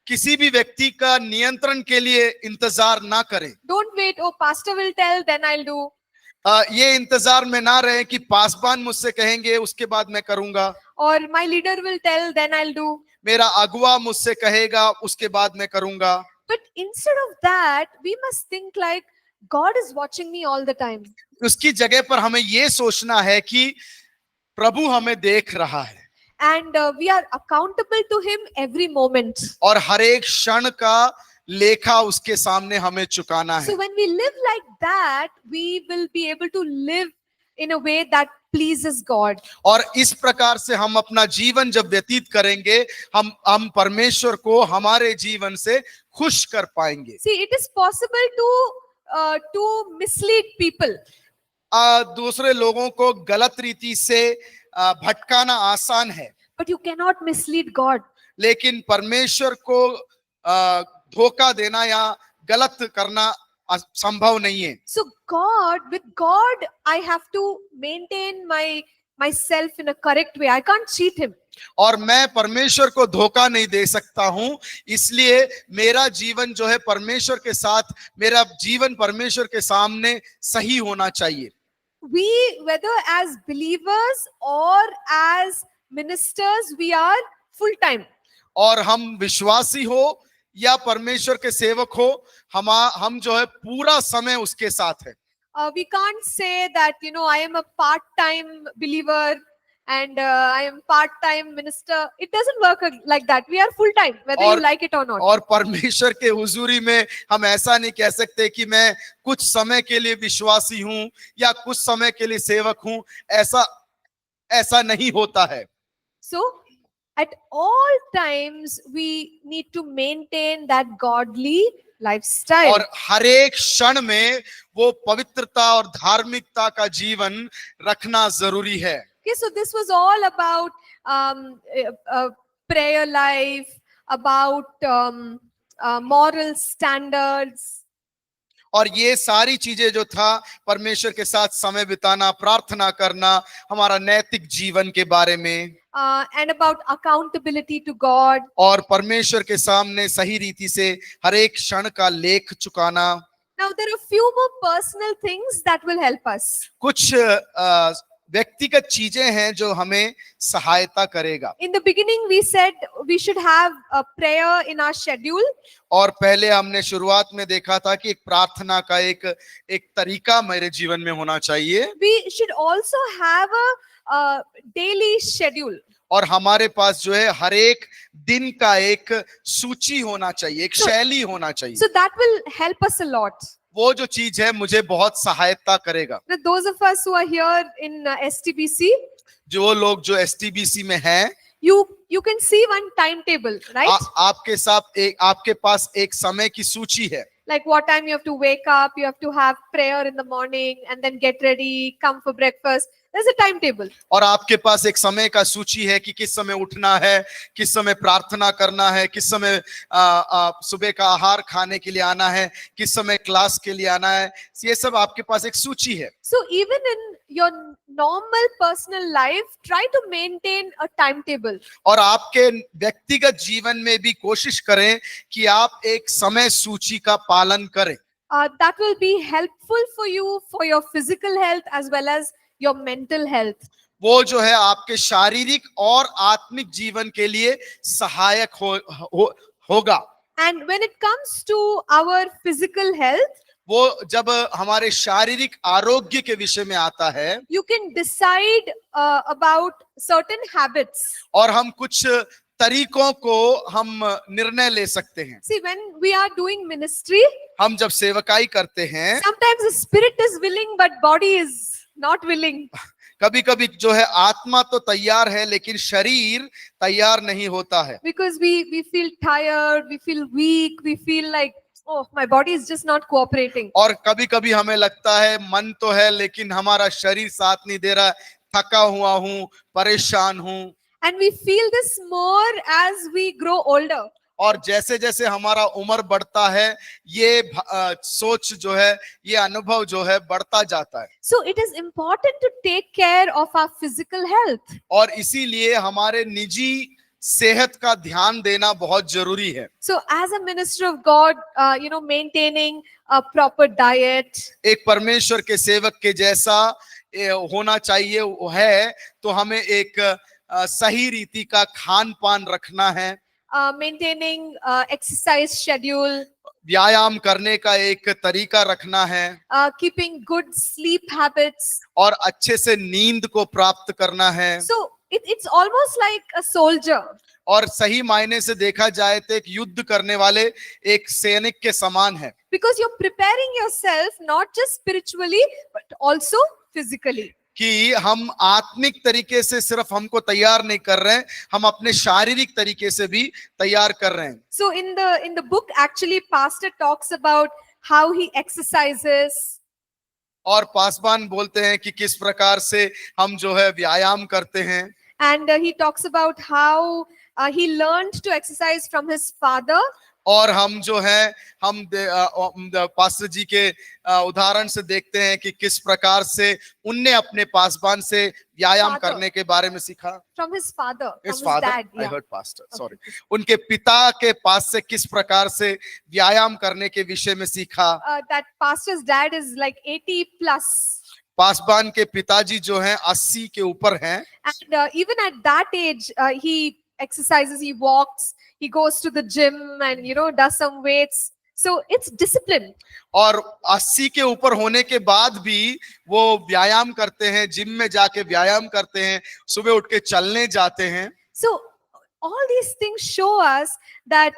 Speaker 2: किसी भी व्यक्ति का नियंत्रण के लिए इंतजार ना करें।
Speaker 1: Don't wait, oh, pastor will tell, then I'll do.
Speaker 2: ये इंतजार में ना रहे कि पासबान मुझसे कहेंगे उसके बाद मैं करूंगा,
Speaker 1: Or my leader will tell, then I'll do.
Speaker 2: मेरा अगुआ मुझसे कहेगा उसके बाद मैं करूंगा।
Speaker 1: But instead of that, we must think like God is watching me all the time.
Speaker 2: उसकी जगह पर हमें ये सोचना है कि प्रभु हमें देख रहा है
Speaker 1: And we are accountable to Him every moment.
Speaker 2: और हर एक क्षण का लेखा उसके सामने हमें चुकाना है।
Speaker 1: So when we live like that, we will be able to live in a way that pleases God.
Speaker 2: और इस प्रकार से हम अपना जीवन जब व्यतीत करेंगे, हम परमेश्वर को हमारे जीवन से खुश कर पाएंगे।
Speaker 1: See, it is possible to mislead people.
Speaker 2: दूसरे लोगों को गलत रीति से भटकाना आसान है,
Speaker 1: But you cannot mislead God.
Speaker 2: लेकिन परमेश्वर को धोखा देना या गलत करना संभव नहीं है।
Speaker 1: So with God, I have to maintain myself in a correct way. I can't cheat Him.
Speaker 2: और मैं परमेश्वर को धोखा नहीं दे सकता हूं, इसलिए मेरा जीवन जो है परमेश्वर के साथ, मेरा जीवन परमेश्वर के सामने सही होना चाहिए।
Speaker 1: We, whether as believers or as ministers, we are full time.
Speaker 2: और हम विश्वासी हो या परमेश्वर के सेवक हो, हम जो है पूरा समय उसके साथ है।
Speaker 1: We can't say that, I am a part-time believer and I am part-time minister. It doesn't work like that. We are full-time, whether you like it or not.
Speaker 2: और परमेश्वर के हुजूरी में हम ऐसा नहीं कह सकते कि मैं कुछ समय के लिए विश्वासी हूं या कुछ समय के लिए सेवक हूं, ऐसा नहीं होता है।
Speaker 1: So at all times we need to maintain that godly lifestyle.
Speaker 2: और हर एक क्षण में वो पवित्रता और धार्मिकता का जीवन रखना जरूरी है।
Speaker 1: Okay, so this was all about prayer life, about moral standards.
Speaker 2: और ये सारी चीजें जो था परमेश्वर के साथ समय बिताना, प्रार्थना करना, हमारा नैतिक जीवन के बारे में,
Speaker 1: and about accountability to God.
Speaker 2: और परमेश्वर के सामने सही रीति से हर एक क्षण का लेख चुकाना।
Speaker 1: Now there are few more personal things that will help us.
Speaker 2: कुछ व्यक्तिगत चीजें हैं जो हमें सहायता करेगा।
Speaker 1: In the beginning we said we should have a prayer in our schedule.
Speaker 2: और पहले हमने शुरुआत में देखा था कि एक प्रार्थना का एक तरीका मेरे जीवन में होना चाहिए।
Speaker 1: We should also have a daily schedule.
Speaker 2: और हमारे पास जो है हर एक दिन का एक सूची होना चाहिए, एक शैली होना चाहिए।
Speaker 1: So that will help us a lot.
Speaker 2: वो जो चीज है मुझे बहुत सहायता करेगा।
Speaker 1: Now, those of us who are here in STBC,
Speaker 2: जो लोग जो STBC में हैं,
Speaker 1: you can see one timetable, right?
Speaker 2: आपके पास एक समय की सूची है।
Speaker 1: Like what time you have to wake up, you have to have prayer in the morning and then get ready, come for breakfast. There's a timetable.
Speaker 2: और आपके पास एक समय का सूची है कि किस समय उठना है, किस समय प्रार्थना करना है, किस समय सुबह का आहार खाने के लिए आना है, किस समय क्लास के लिए आना है। ये सब आपके पास एक सूची है।
Speaker 1: So even in your normal personal life, try to maintain a timetable.
Speaker 2: और आपके व्यक्तिगत जीवन में भी कोशिश करें कि आप एक समय सूची का पालन करें।
Speaker 1: That will be helpful for you, for your physical health as well as your mental health.
Speaker 2: वो जो है आपके शारीरिक और आत्मिक जीवन के लिए सहायक होगा।
Speaker 1: And when it comes to our physical health,
Speaker 2: वो जब हमारे शारीरिक आरोग्य के विषय में आता है,
Speaker 1: you can decide about certain habits.
Speaker 2: और हम कुछ तरीकों को हम निर्णय ले सकते हैं।
Speaker 1: See, when we are doing ministry,
Speaker 2: हम जब सेवकाई करते हैं,
Speaker 1: sometimes the spirit is willing but body is not willing.
Speaker 2: कभी कभी जो है आत्मा तो तैयार है लेकिन शरीर तैयार नहीं होता है,
Speaker 1: because we feel tired, we feel weak, we feel like, oh, my body is just not cooperating.
Speaker 2: और कभी कभी हमें लगता है मन तो है लेकिन हमारा शरीर साथ नहीं दे रहा, थका हुआ हूं, परेशान हूं।
Speaker 1: And we feel this more as we grow older.
Speaker 2: और जैसे जैसे हमारा उम्र बढ़ता है ये सोच जो है, ये अनुभव जो है बढ़ता जाता है।
Speaker 1: So it is important to take care of our physical health.
Speaker 2: और इसीलिए हमारे निजी सेहत का ध्यान देना बहुत जरूरी है।
Speaker 1: So as a minister of God, maintaining a proper diet,
Speaker 2: एक परमेश्वर के सेवक के जैसा होना चाहिए वो है, तो हमें एक सही रीति का खान पान रखना है,
Speaker 1: maintaining exercise schedule,
Speaker 2: व्यायाम करने का एक तरीका रखना है,
Speaker 1: keeping good sleep habits.
Speaker 2: और अच्छे से नींद को प्राप्त करना है।
Speaker 1: So it's almost like a soldier.
Speaker 2: और सही मायने से देखा जाए तो एक युद्ध करने वाले एक सैनिक के समान है,
Speaker 1: Because you're preparing yourself not just spiritually but also physically.
Speaker 2: कि हम आत्मिक तरीके से सिर्फ हमको तैयार नहीं कर रहे हैं, हम अपने शारीरिक तरीके से भी तैयार कर रहे हैं।
Speaker 1: So in the book, actually, pastor talks about how he exercises.
Speaker 2: और पासवान बोलते हैं कि किस प्रकार से हम जो है व्यायाम करते हैं,
Speaker 1: And he talks about how he learned to exercise from his father.
Speaker 2: और हम जो है हम पास्टर जी के उदाहरण से देखते हैं कि किस प्रकार से उनने अपने पासवान से व्यायाम
Speaker 1: Father.
Speaker 2: करने के बारे में सीखा।
Speaker 1: From his father, from
Speaker 2: His
Speaker 1: his
Speaker 2: father,
Speaker 1: dad.
Speaker 2: I
Speaker 1: Yeah.
Speaker 2: heard pastor, sorry.
Speaker 1: Okay.
Speaker 2: उनके पिता के पास से किस प्रकार से व्यायाम करने के विषय में सीखा।
Speaker 1: That pastor's dad is like 80 plus.
Speaker 2: Paswan के पिताजी जो हैं 80 के ऊपर हैं,
Speaker 1: And even at that age, he exercises, he walks, he goes to the gym and, does some weights. So it's discipline.
Speaker 2: और 80 के ऊपर होने के बाद भी वो व्यायाम करते हैं, जिम में जाके व्यायाम करते हैं, सुबह उठ के चलने जाते हैं।
Speaker 1: So all these things show us that,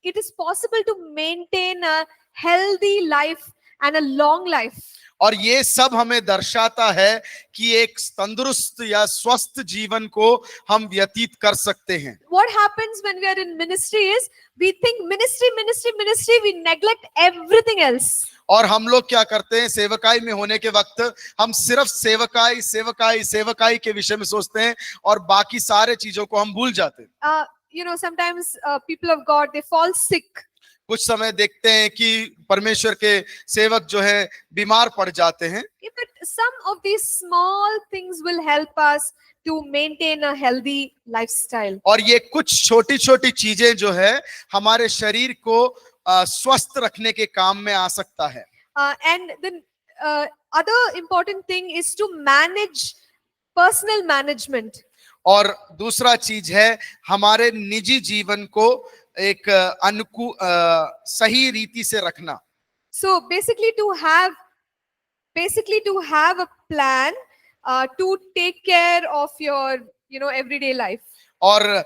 Speaker 1: it is possible to maintain a healthy life and a long life.
Speaker 2: और ये सब हमें दर्शाता है कि एक तंदुरुस्त या स्वस्थ जीवन को हम व्यतीत कर सकते हैं।
Speaker 1: What happens when we are in ministry is we think ministry, we neglect everything else.
Speaker 2: और हम लोग क्या करते हैं, सेवकाई में होने के वक्त हम सिर्फ सेवकाई के विषय में सोचते हैं और बाकी सारे चीजों को हम भूल जाते हैं।
Speaker 1: Sometimes people of God, they fall sick.
Speaker 2: कुछ समय देखते हैं कि परमेश्वर के सेवक जो है बीमार पड़ जाते हैं।
Speaker 1: But some of these small things will help us to maintain a healthy lifestyle.
Speaker 2: और ये कुछ छोटी छोटी चीजें जो है हमारे शरीर को स्वस्थ रखने के काम में आ सकता है।
Speaker 1: And the other important thing is to manage personal management.
Speaker 2: और दूसरा चीज है हमारे निजी जीवन को एक सही रीति से रखना।
Speaker 1: So basically to have a plan to take care of your everyday life.
Speaker 2: और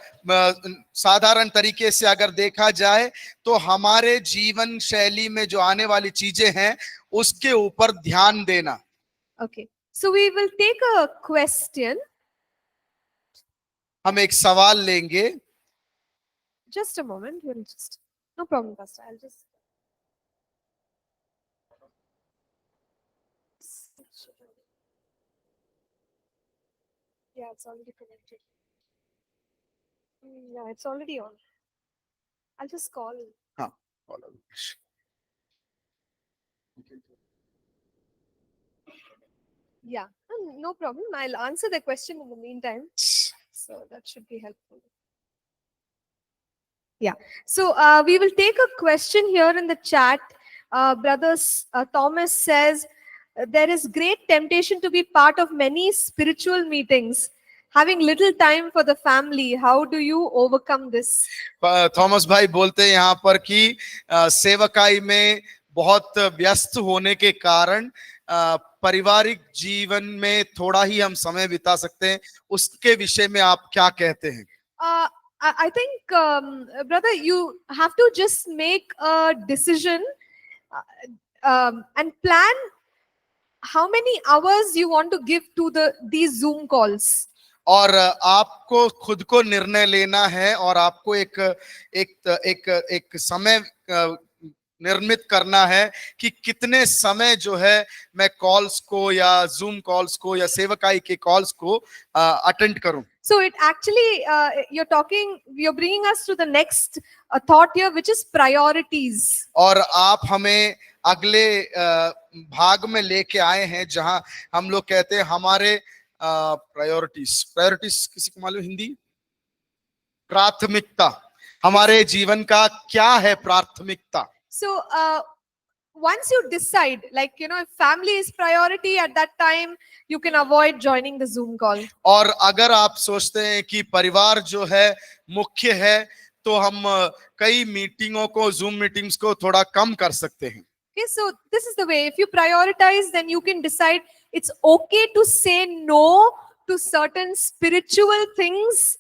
Speaker 2: साधारण तरीके से अगर देखा जाए तो हमारे जीवन शैली में जो आने वाली चीजें हैं उसके ऊपर ध्यान देना।
Speaker 1: Okay, so we will take a question.
Speaker 2: हम एक सवाल लेंगे।
Speaker 1: Just a moment. No problem, Pastor. I'll just. Yeah, it's already connected. Yeah, it's already on. I'll just call.
Speaker 2: हाँ,
Speaker 1: Yeah, no problem. I'll answer the question in the meantime. So that should be helpful. Yeah. So we will take a question here in the chat. Brothers Thomas says, there is great temptation to be part of many spiritual meetings, having little time for the family. How do you overcome this?
Speaker 2: Thomas भाई बोलते हैं यहाँ पर कि सेवकाई में बहुत व्यस्त होने के कारण पारिवारिक जीवन में थोड़ा ही हम समय बिता सकते हैं, उसके विषय में आप क्या कहते हैं?
Speaker 1: I think, brother, you have to just make a decision and plan how many hours you want to give to these Zoom calls.
Speaker 2: और आपको खुद को निर्णय लेना है और आपको एक एक एक एक समय निर्मित करना है कि कितने समय जो है मैं कॉल्स को या जूम कॉल्स को या सेवकाई के कॉल्स को अटेंड करूं.
Speaker 1: So it actually, you're bringing us to the next thought here, which is priorities.
Speaker 2: और आप हमें अगले भाग में लेके आए हैं जहां हम लोग कहते हैं हमारे प्रायोरिटीज किसी को मालूम हिंदी? प्राथमिकता. हमारे जीवन का क्या है प्राथमिकता?
Speaker 1: So once you decide, like, if family is priority at that time, you can avoid joining the Zoom call.
Speaker 2: और अगर आप सोचते हैं कि परिवार जो है मुख्य है तो हम कई मीटिंगों को जूम मीटिंग्स को थोड़ा कम कर सकते हैं.
Speaker 1: Okay, so this is the way. If you prioritize, then you can decide it's okay to say no to certain spiritual things,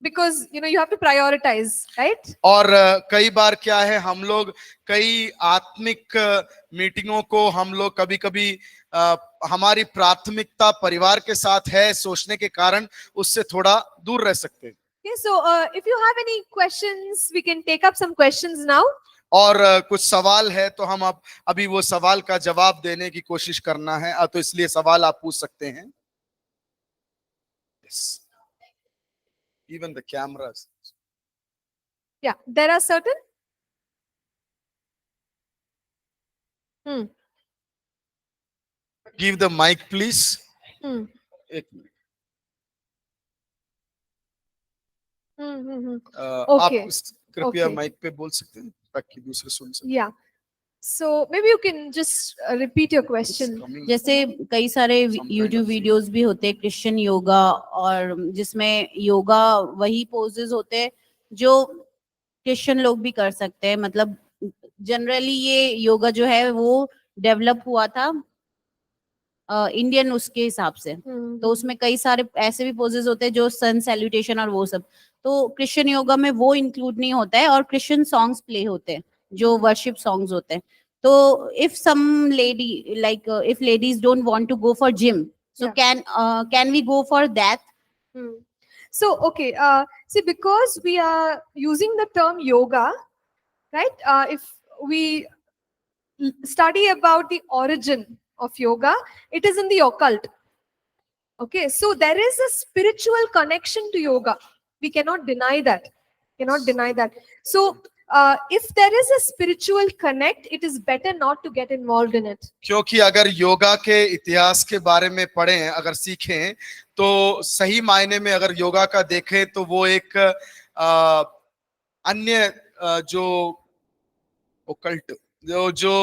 Speaker 1: because you have to prioritize, right?
Speaker 2: और कई बार क्या है हम लोग कई आत्मिक मीटिंगों को हम लोग कभी कभी हमारी प्राथमिकता परिवार के साथ है सोचने के कारण उससे थोड़ा दूर रह सकते हैं.
Speaker 1: Okay, so if you have any questions, we can take up some questions now.
Speaker 2: और कुछ सवाल है तो हम अब अभी वो सवाल का जवाब देने की कोशिश करना है तो इसलिए सवाल आप पूछ सकते हैं. Yes. Even the cameras.
Speaker 1: Yeah, there are certain.
Speaker 2: Give the mic, please. एक मिनट.
Speaker 1: Okay.
Speaker 2: आप कृपया
Speaker 1: Okay.
Speaker 2: माइक पे बोल सकते हैं ताकि दूसरे सुन सकें.
Speaker 1: Yeah. So maybe you can just repeat your question.
Speaker 4: जैसे कई सारे
Speaker 2: Some kind
Speaker 4: YouTube
Speaker 2: of
Speaker 4: videos भी होते हैं क्रिश्चियन योगा और जिसमें योगा वही पोजेस होते हैं जो क्रिश्चियन लोग भी कर सकते हैं. मतलब जनरली ये योगा जो है वो डेवलप हुआ था इंडियन उसके हिसाब से. तो उसमें कई सारे ऐसे भी पोजेस होते हैं जो सन सैल्यूटेशन और वो सब. तो क्रिश्चियन योगा में वो इंक्लूड नहीं होता है और क्रिश्चियन सॉन्ग्स प्ले होते हैं जो वर्शिप सॉन्ग्स होते हैं. तो if some lady like if ladies don't want to go for gym, so can we go for that?
Speaker 1: So okay, see, because we are using the term yoga, right? If we study about the origin of yoga, it is in the occult. Okay, so there is a spiritual connection to yoga. We cannot deny that. So if there is a spiritual connect, it is better not to get involved in it.
Speaker 2: क्योंकि अगर योगा के इतिहास के बारे में पढ़ें अगर सीखें तो सही मायने में अगर योगा का देखें तो वो एक अन्य जो ओकल्ट जो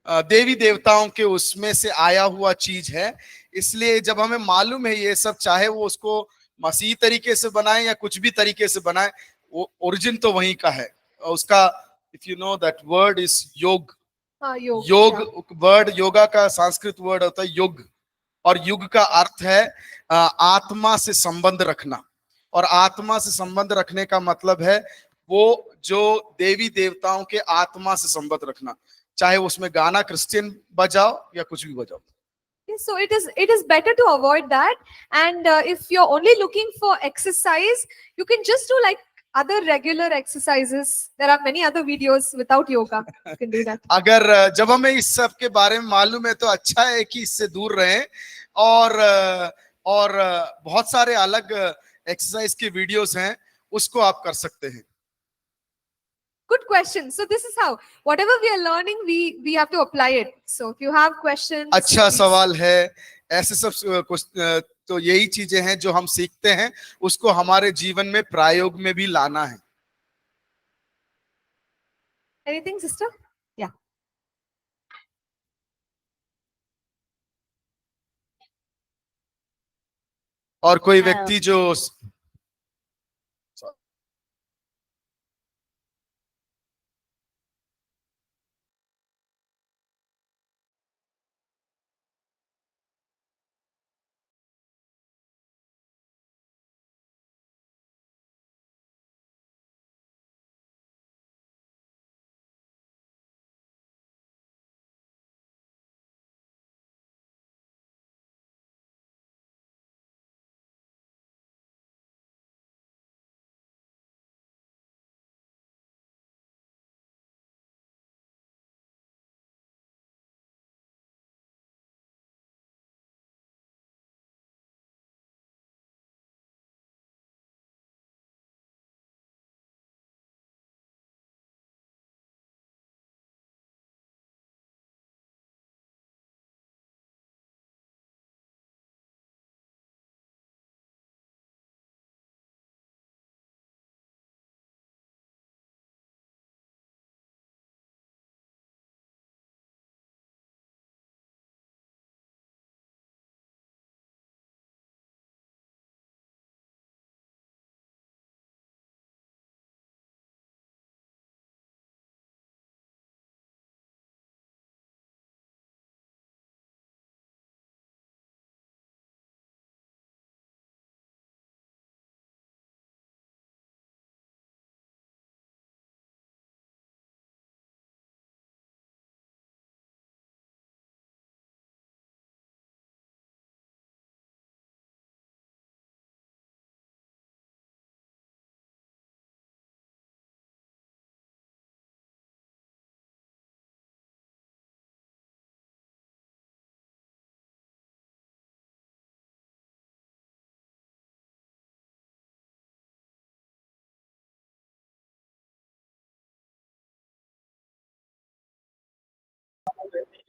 Speaker 2: देवी देवताओं के उसमें से आया हुआ चीज है. इसलिए जब हमें मालूम है ये सब चाहे वो उसको मसीही तरीके से बनाए या कुछ भी तरीके से बनाए वो ओरिजिन तो वहीं का है उसका. If you know that word is योग. योग वर्ड योगा का संस्कृत वर्ड होता है युग और युग का अर्थ है आत्मा से संबंध रखना. और आत्मा से संबंध रखने का मतलब है वो जो देवी देवताओं के आत्मा से संबंध रखना चाहे उसमें गाना क्रिश्चियन बजाओ या कुछ भी बजाओ.
Speaker 1: So it is better to avoid that. And if you're only looking for exercise, you can just do like other regular exercises. There are many other videos without yoga. You can do that.
Speaker 2: अगर जब हमें इस सब के बारे में मालूम है तो अच्छा है कि इससे दूर रहें और बहुत सारे अलग एक्सरसाइज के वीडियोस हैं उसको आप कर सकते हैं.
Speaker 1: Good question. So this is how whatever we are learning, we have to apply it. So if you have questions,
Speaker 2: अच्छा
Speaker 1: please.
Speaker 2: सवाल है. ऐसे सब कुछ तो यही चीजें हैं जो हम सीखते हैं उसको हमारे जीवन में प्रयोग में भी लाना है.
Speaker 1: Anything, sister? Yeah.
Speaker 2: और कोई व्यक्ति जो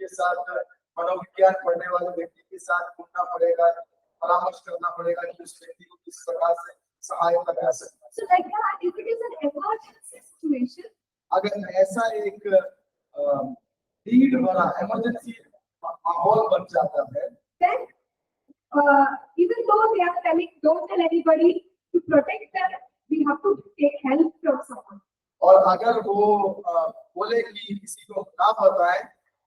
Speaker 5: के साथ, मनोविज्ञान पढ़ने वाले व्यक्ति के साथ घूमना पड़ेगा, परामर्श करना पड़ेगा कि उस व्यक्ति को किस प्रकार से सहायता कर सकते हैं।
Speaker 1: So like that, if it is an emergency situation,
Speaker 5: अगर ऐसा एक नीड वाला इमरजेंसी माहौल बन जाता है,
Speaker 1: then even though they are telling, don't tell anybody to protect them, we have to take help from someone.
Speaker 5: और अगर वो बोले कि किसी को ना बताएं,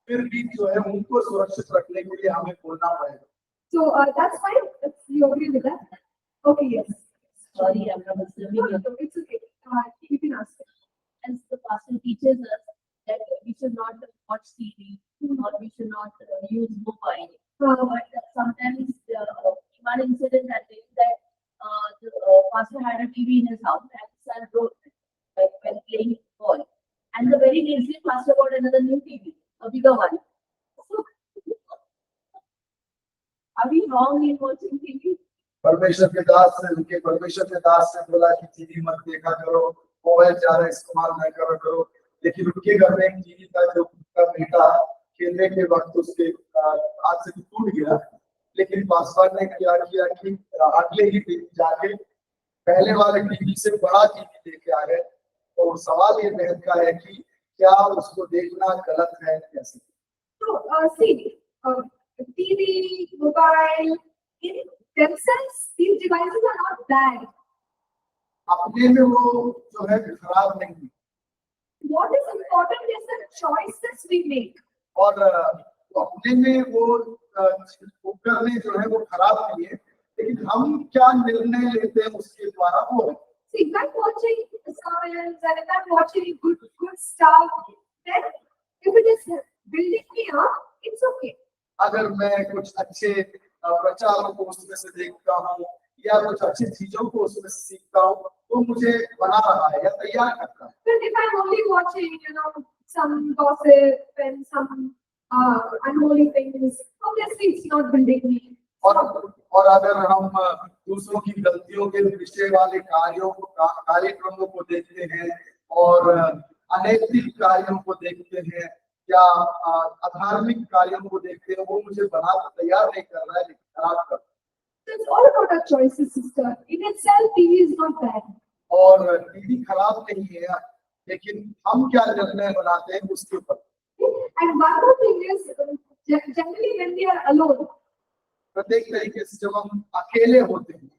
Speaker 5: फिर भी जो है उनको सुरक्षित रखने के लिए हमें बोलना पड़ेगा।
Speaker 1: So that's fine. You agree with that? Okay, yes.
Speaker 6: Sorry, I'm not disturbing you.
Speaker 1: No, it's okay. You can ask it.
Speaker 6: As the pastor teaches us that we should not watch TV or we should not use mobile. But sometimes one incident that is that the pastor had a TV in his house and his son wrote when playing ball. And the very next day, pastor got another new TV, a bigger one. So, are we wrong in watching TV?
Speaker 5: परमेश्वर के दास से उनके परमेश्वर के दास से बोला कि TV मत देखा करो, मोबाइल ज्यादा इस्तेमाल न करा करो, लेकिन उनके घर में एक टीवी था जो उनका बेटा खेलने के वक्त उसके हाथ से टूट गया, लेकिन पासवान ने क्या किया कि अगले ही दिन जाके पहले वाले टीवी से बड़ा टीवी लेके आ गए। और सवाल ये बहन का है कि क्या उसको देखना गलत है कैसे?
Speaker 1: So, see, TV, mobile, in themselves, these devices are not bad.
Speaker 5: अपने में वो जो है खराब नहीं है,
Speaker 1: What is important is the choices we make.
Speaker 5: और अपने में वो उपकरण जो है वो खराब नहीं है, लेकिन हम क्या निर्णय लेते हैं उसके द्वारा वो है।
Speaker 1: See, if I'm watching sermons and if I'm watching good stuff, then if it is building me up, it's okay.
Speaker 5: अगर मैं कुछ अच्छे प्रचारों को उसमें से देखता हूँ या कुछ अच्छी चीजों को उसमें से सीखता हूँ, तो मुझे बना रहा है या तैयार करता है।
Speaker 1: But if I'm only watching, some gossip and some unholy things, obviously it's not building me.
Speaker 5: और अगर हम दूसरों की गलतियों के विषय वाले कार्यक्रमों को देखते हैं और अनैतिक कार्यों को देखते हैं या अधार्मिक कार्यों को देखते हैं, वो मुझे बनाने तैयार नहीं कर रहा है, लेकिन खराब कर रहा है।
Speaker 1: It's all about our choices, sister. In itself, TV is not bad.
Speaker 5: और टीवी खराब नहीं है, लेकिन हम क्या निर्णय बनाते हैं उसके ऊपर।
Speaker 1: And one more thing is, generally when we are alone,
Speaker 5: प्रत्येक तरीके से जब हम अकेले होते हैं,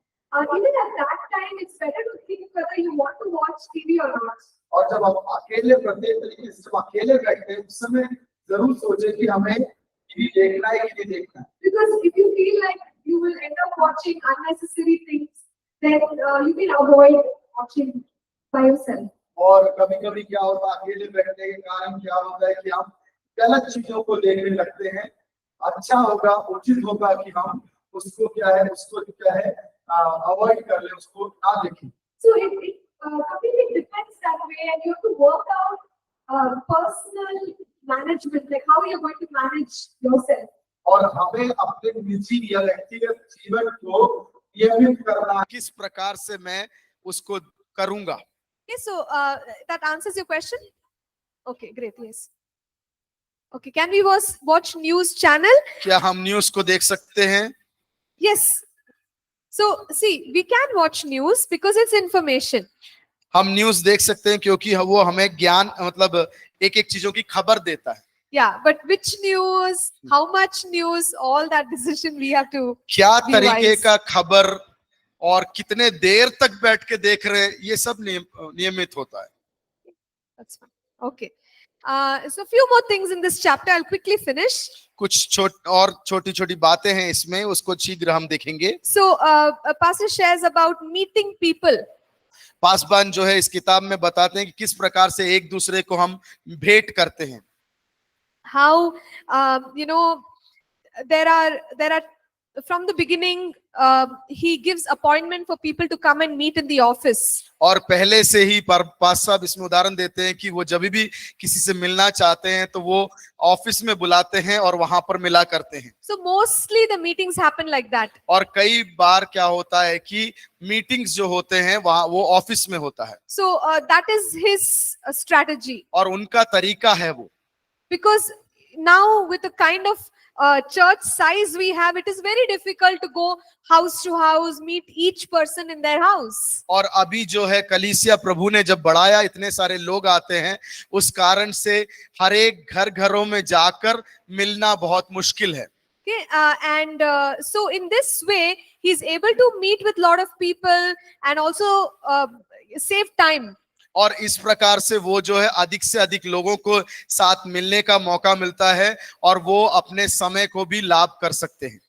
Speaker 1: even at that time, it's better to think whether you want to watch TV or not.
Speaker 5: और जब हम अकेले प्रत्येक तरीके से जब अकेले बैठते हैं, उस समय जरूर सोचें कि हमें टीवी देखना है कि नहीं देखना है।
Speaker 1: Because if you feel like you will end up watching unnecessary things, then you can avoid watching by yourself.
Speaker 5: और कभी-कभी क्या होता है, अकेले बैठने के कारण क्या होता है कि हम गलत चीजों को देखने लगते हैं। अच्छा होगा, उचित होगा कि हम उसको क्या है अवॉइड कर ले, उसको ना देखें।
Speaker 1: So it completely depends that way, and you have to work out personal management, like how you're going to manage yourself.
Speaker 5: और हमें अपने निजी या व्यक्तिगत जीवन को नियमित करना,
Speaker 2: किस प्रकार से मैं उसको करूंगा।
Speaker 1: Okay, so that answers your question? Okay, great, yes. Okay, can we watch news channel?
Speaker 2: क्या हम न्यूज को देख सकते हैं?
Speaker 1: Yes. So, see, we can watch news because it's information.
Speaker 2: हम न्यूज देख सकते हैं क्योंकि वो हमें ज्ञान, मतलब एक एक चीजों की खबर देता है।
Speaker 1: Yeah, but which news, how much news, all that decision we have to
Speaker 2: क्या
Speaker 1: be
Speaker 2: तरीके
Speaker 1: wise.
Speaker 2: का खबर और कितने देर तक बैठ के देख रहे हैं, ये सब नियमित होता है।
Speaker 1: That's fine. Okay. So few more things in this chapter. I'll quickly finish.
Speaker 2: कुछ छोटी छोटी बातें हैं इसमें, उसको शीघ्र हम देखेंगे।
Speaker 1: So Pastor shares about meeting people.
Speaker 2: Paswan जो है इस किताब में बताते हैं कि किस प्रकार से एक दूसरे को हम भेंट करते हैं।
Speaker 1: How there are from the beginning he gives appointment for people to come and meet in the office.
Speaker 2: और पहले से ही पास साहब इसमें उदाहरण देते हैं कि वो जब भी किसी से मिलना चाहते हैं तो वो ऑफिस में बुलाते हैं और वहां पर मिला करते हैं।
Speaker 1: So mostly the meetings happen like that.
Speaker 2: और कई बार क्या होता है कि मीटिंग्स जो होते हैं वहां वो ऑफिस में होता है।
Speaker 1: So that is his strategy.
Speaker 2: और उनका तरीका है वो,
Speaker 1: Because now with the kind of church size we have, it is very difficult to go house to house, meet each person in their house.
Speaker 2: और अभी जो है कलीसिया प्रभु ने जब बढ़ाया, इतने सारे लोग आते हैं, उस कारण से हर एक घरों में जाकर मिलना बहुत मुश्किल है.
Speaker 1: Okay, and so in this way, he's able to meet with lot of people and also save time.
Speaker 2: और इस प्रकार से वो जो है अधिक से अधिक लोगों को साथ मिलने का मौका मिलता है और वो अपने समय को भी लाभ कर सकते हैं.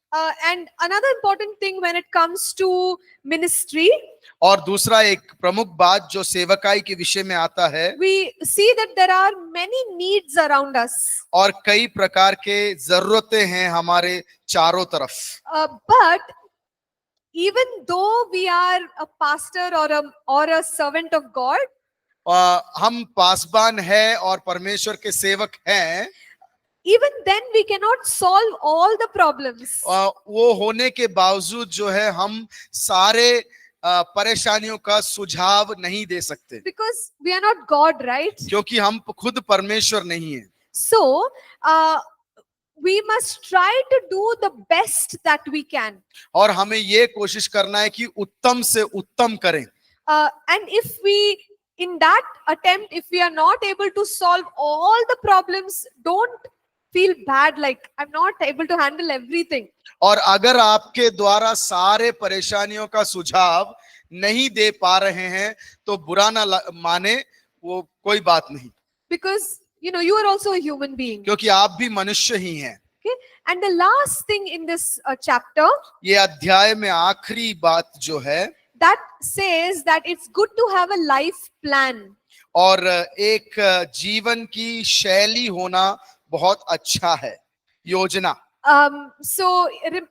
Speaker 1: And another important thing when it comes to ministry,
Speaker 2: और दूसरा एक प्रमुख बात जो सेवकाई के विषय में आता है,
Speaker 1: we see that there are many needs around us.
Speaker 2: और कई प्रकार के जरूरतें हैं हमारे चारों तरफ.
Speaker 1: But even though we are a pastor or a servant of God,
Speaker 2: हम पासबान है और परमेश्वर के सेवक हैं,
Speaker 1: even then we cannot solve all the problems.
Speaker 2: वो होने के बावजूद जो है हम सारे परेशानियों का सुझाव नहीं दे सकते,
Speaker 1: Because we are not God, right?
Speaker 2: क्योंकि हम खुद परमेश्वर नहीं हैं.
Speaker 1: So, we must try to do the best that we can.
Speaker 2: और हमें ये कोशिश करना है कि उत्तम से उत्तम करें.
Speaker 1: And if we, in that attempt, if we are not able to solve all the problems, don't feel bad like I'm not able to handle everything.
Speaker 2: और अगर आपके द्वारा सारे परेशानियों का सुझाव नहीं दे पा रहे हैं तो बुरा ना माने, वो कोई बात नहीं.
Speaker 1: Because, you know, you are also a human being.
Speaker 2: क्योंकि आप भी मनुष्य ही हैं.
Speaker 1: Okay? And the last thing in this chapter,
Speaker 2: ये अध्याय में आखिरी बात जो है,
Speaker 1: that says that it's good to have a life plan.
Speaker 2: और एक जीवन की शैली होना बहुत अच्छा है, योजना.
Speaker 1: So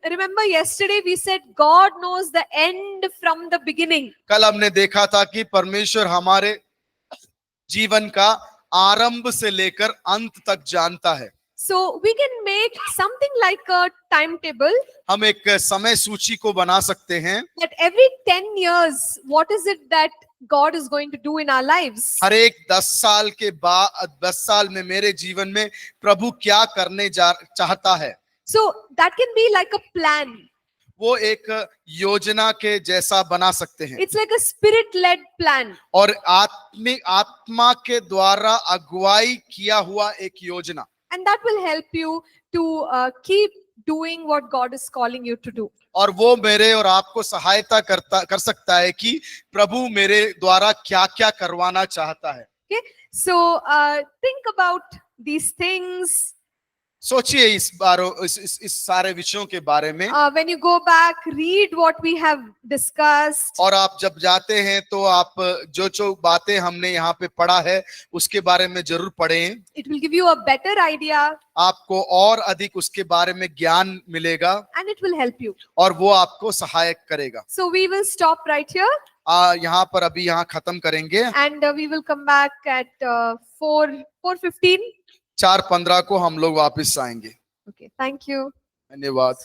Speaker 1: remember yesterday we said God knows the end from the beginning.
Speaker 2: कल हमने देखा था कि परमेश्वर हमारे जीवन का आरंभ से लेकर अंत तक जानता है.
Speaker 1: So we can make something like a timetable
Speaker 2: हम एक समय सूची को बना सकते हैं,
Speaker 1: that every 10 years, what is it that God is going to do in our lives?
Speaker 2: हर एक 10 साल के बाद 10 साल में मेरे जीवन में प्रभु क्या करने चाहता है.
Speaker 1: So that can be like a plan.
Speaker 2: वो एक योजना के जैसा बना सकते हैं.
Speaker 1: It's like a spirit-led plan.
Speaker 2: और आत्मा के द्वारा अगुवाई किया हुआ एक योजना.
Speaker 1: And that will help you to keep doing what God is calling you to do.
Speaker 2: और वो मेरे और आपको सहायता कर सकता है कि प्रभु मेरे द्वारा क्या क्या करवाना चाहता है.
Speaker 1: Okay, so think about these things.
Speaker 2: सोचिए इस सारे विषयों के बारे में.
Speaker 1: When you go back, read what we have discussed.
Speaker 2: और आप जब जाते हैं तो आप जो बातें हमने यहाँ पे पढ़ा है उसके बारे में जरूर पढ़ें.
Speaker 1: It will give you a better idea
Speaker 2: आपको और अधिक उसके बारे में ज्ञान मिलेगा
Speaker 1: and it will help you.
Speaker 2: और वो आपको सहायक करेगा.
Speaker 1: So we will stop right here
Speaker 2: यहाँ पर अभी यहाँ खत्म करेंगे.
Speaker 1: and we will come back at 4:15.
Speaker 2: 4:15 को हम लोग वापस आएंगे.
Speaker 1: Okay, thank you.
Speaker 2: धन्यवाद.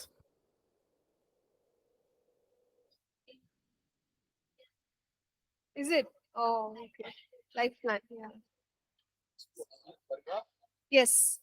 Speaker 1: Is it? Oh, okay. Life plan, yeah. Yes.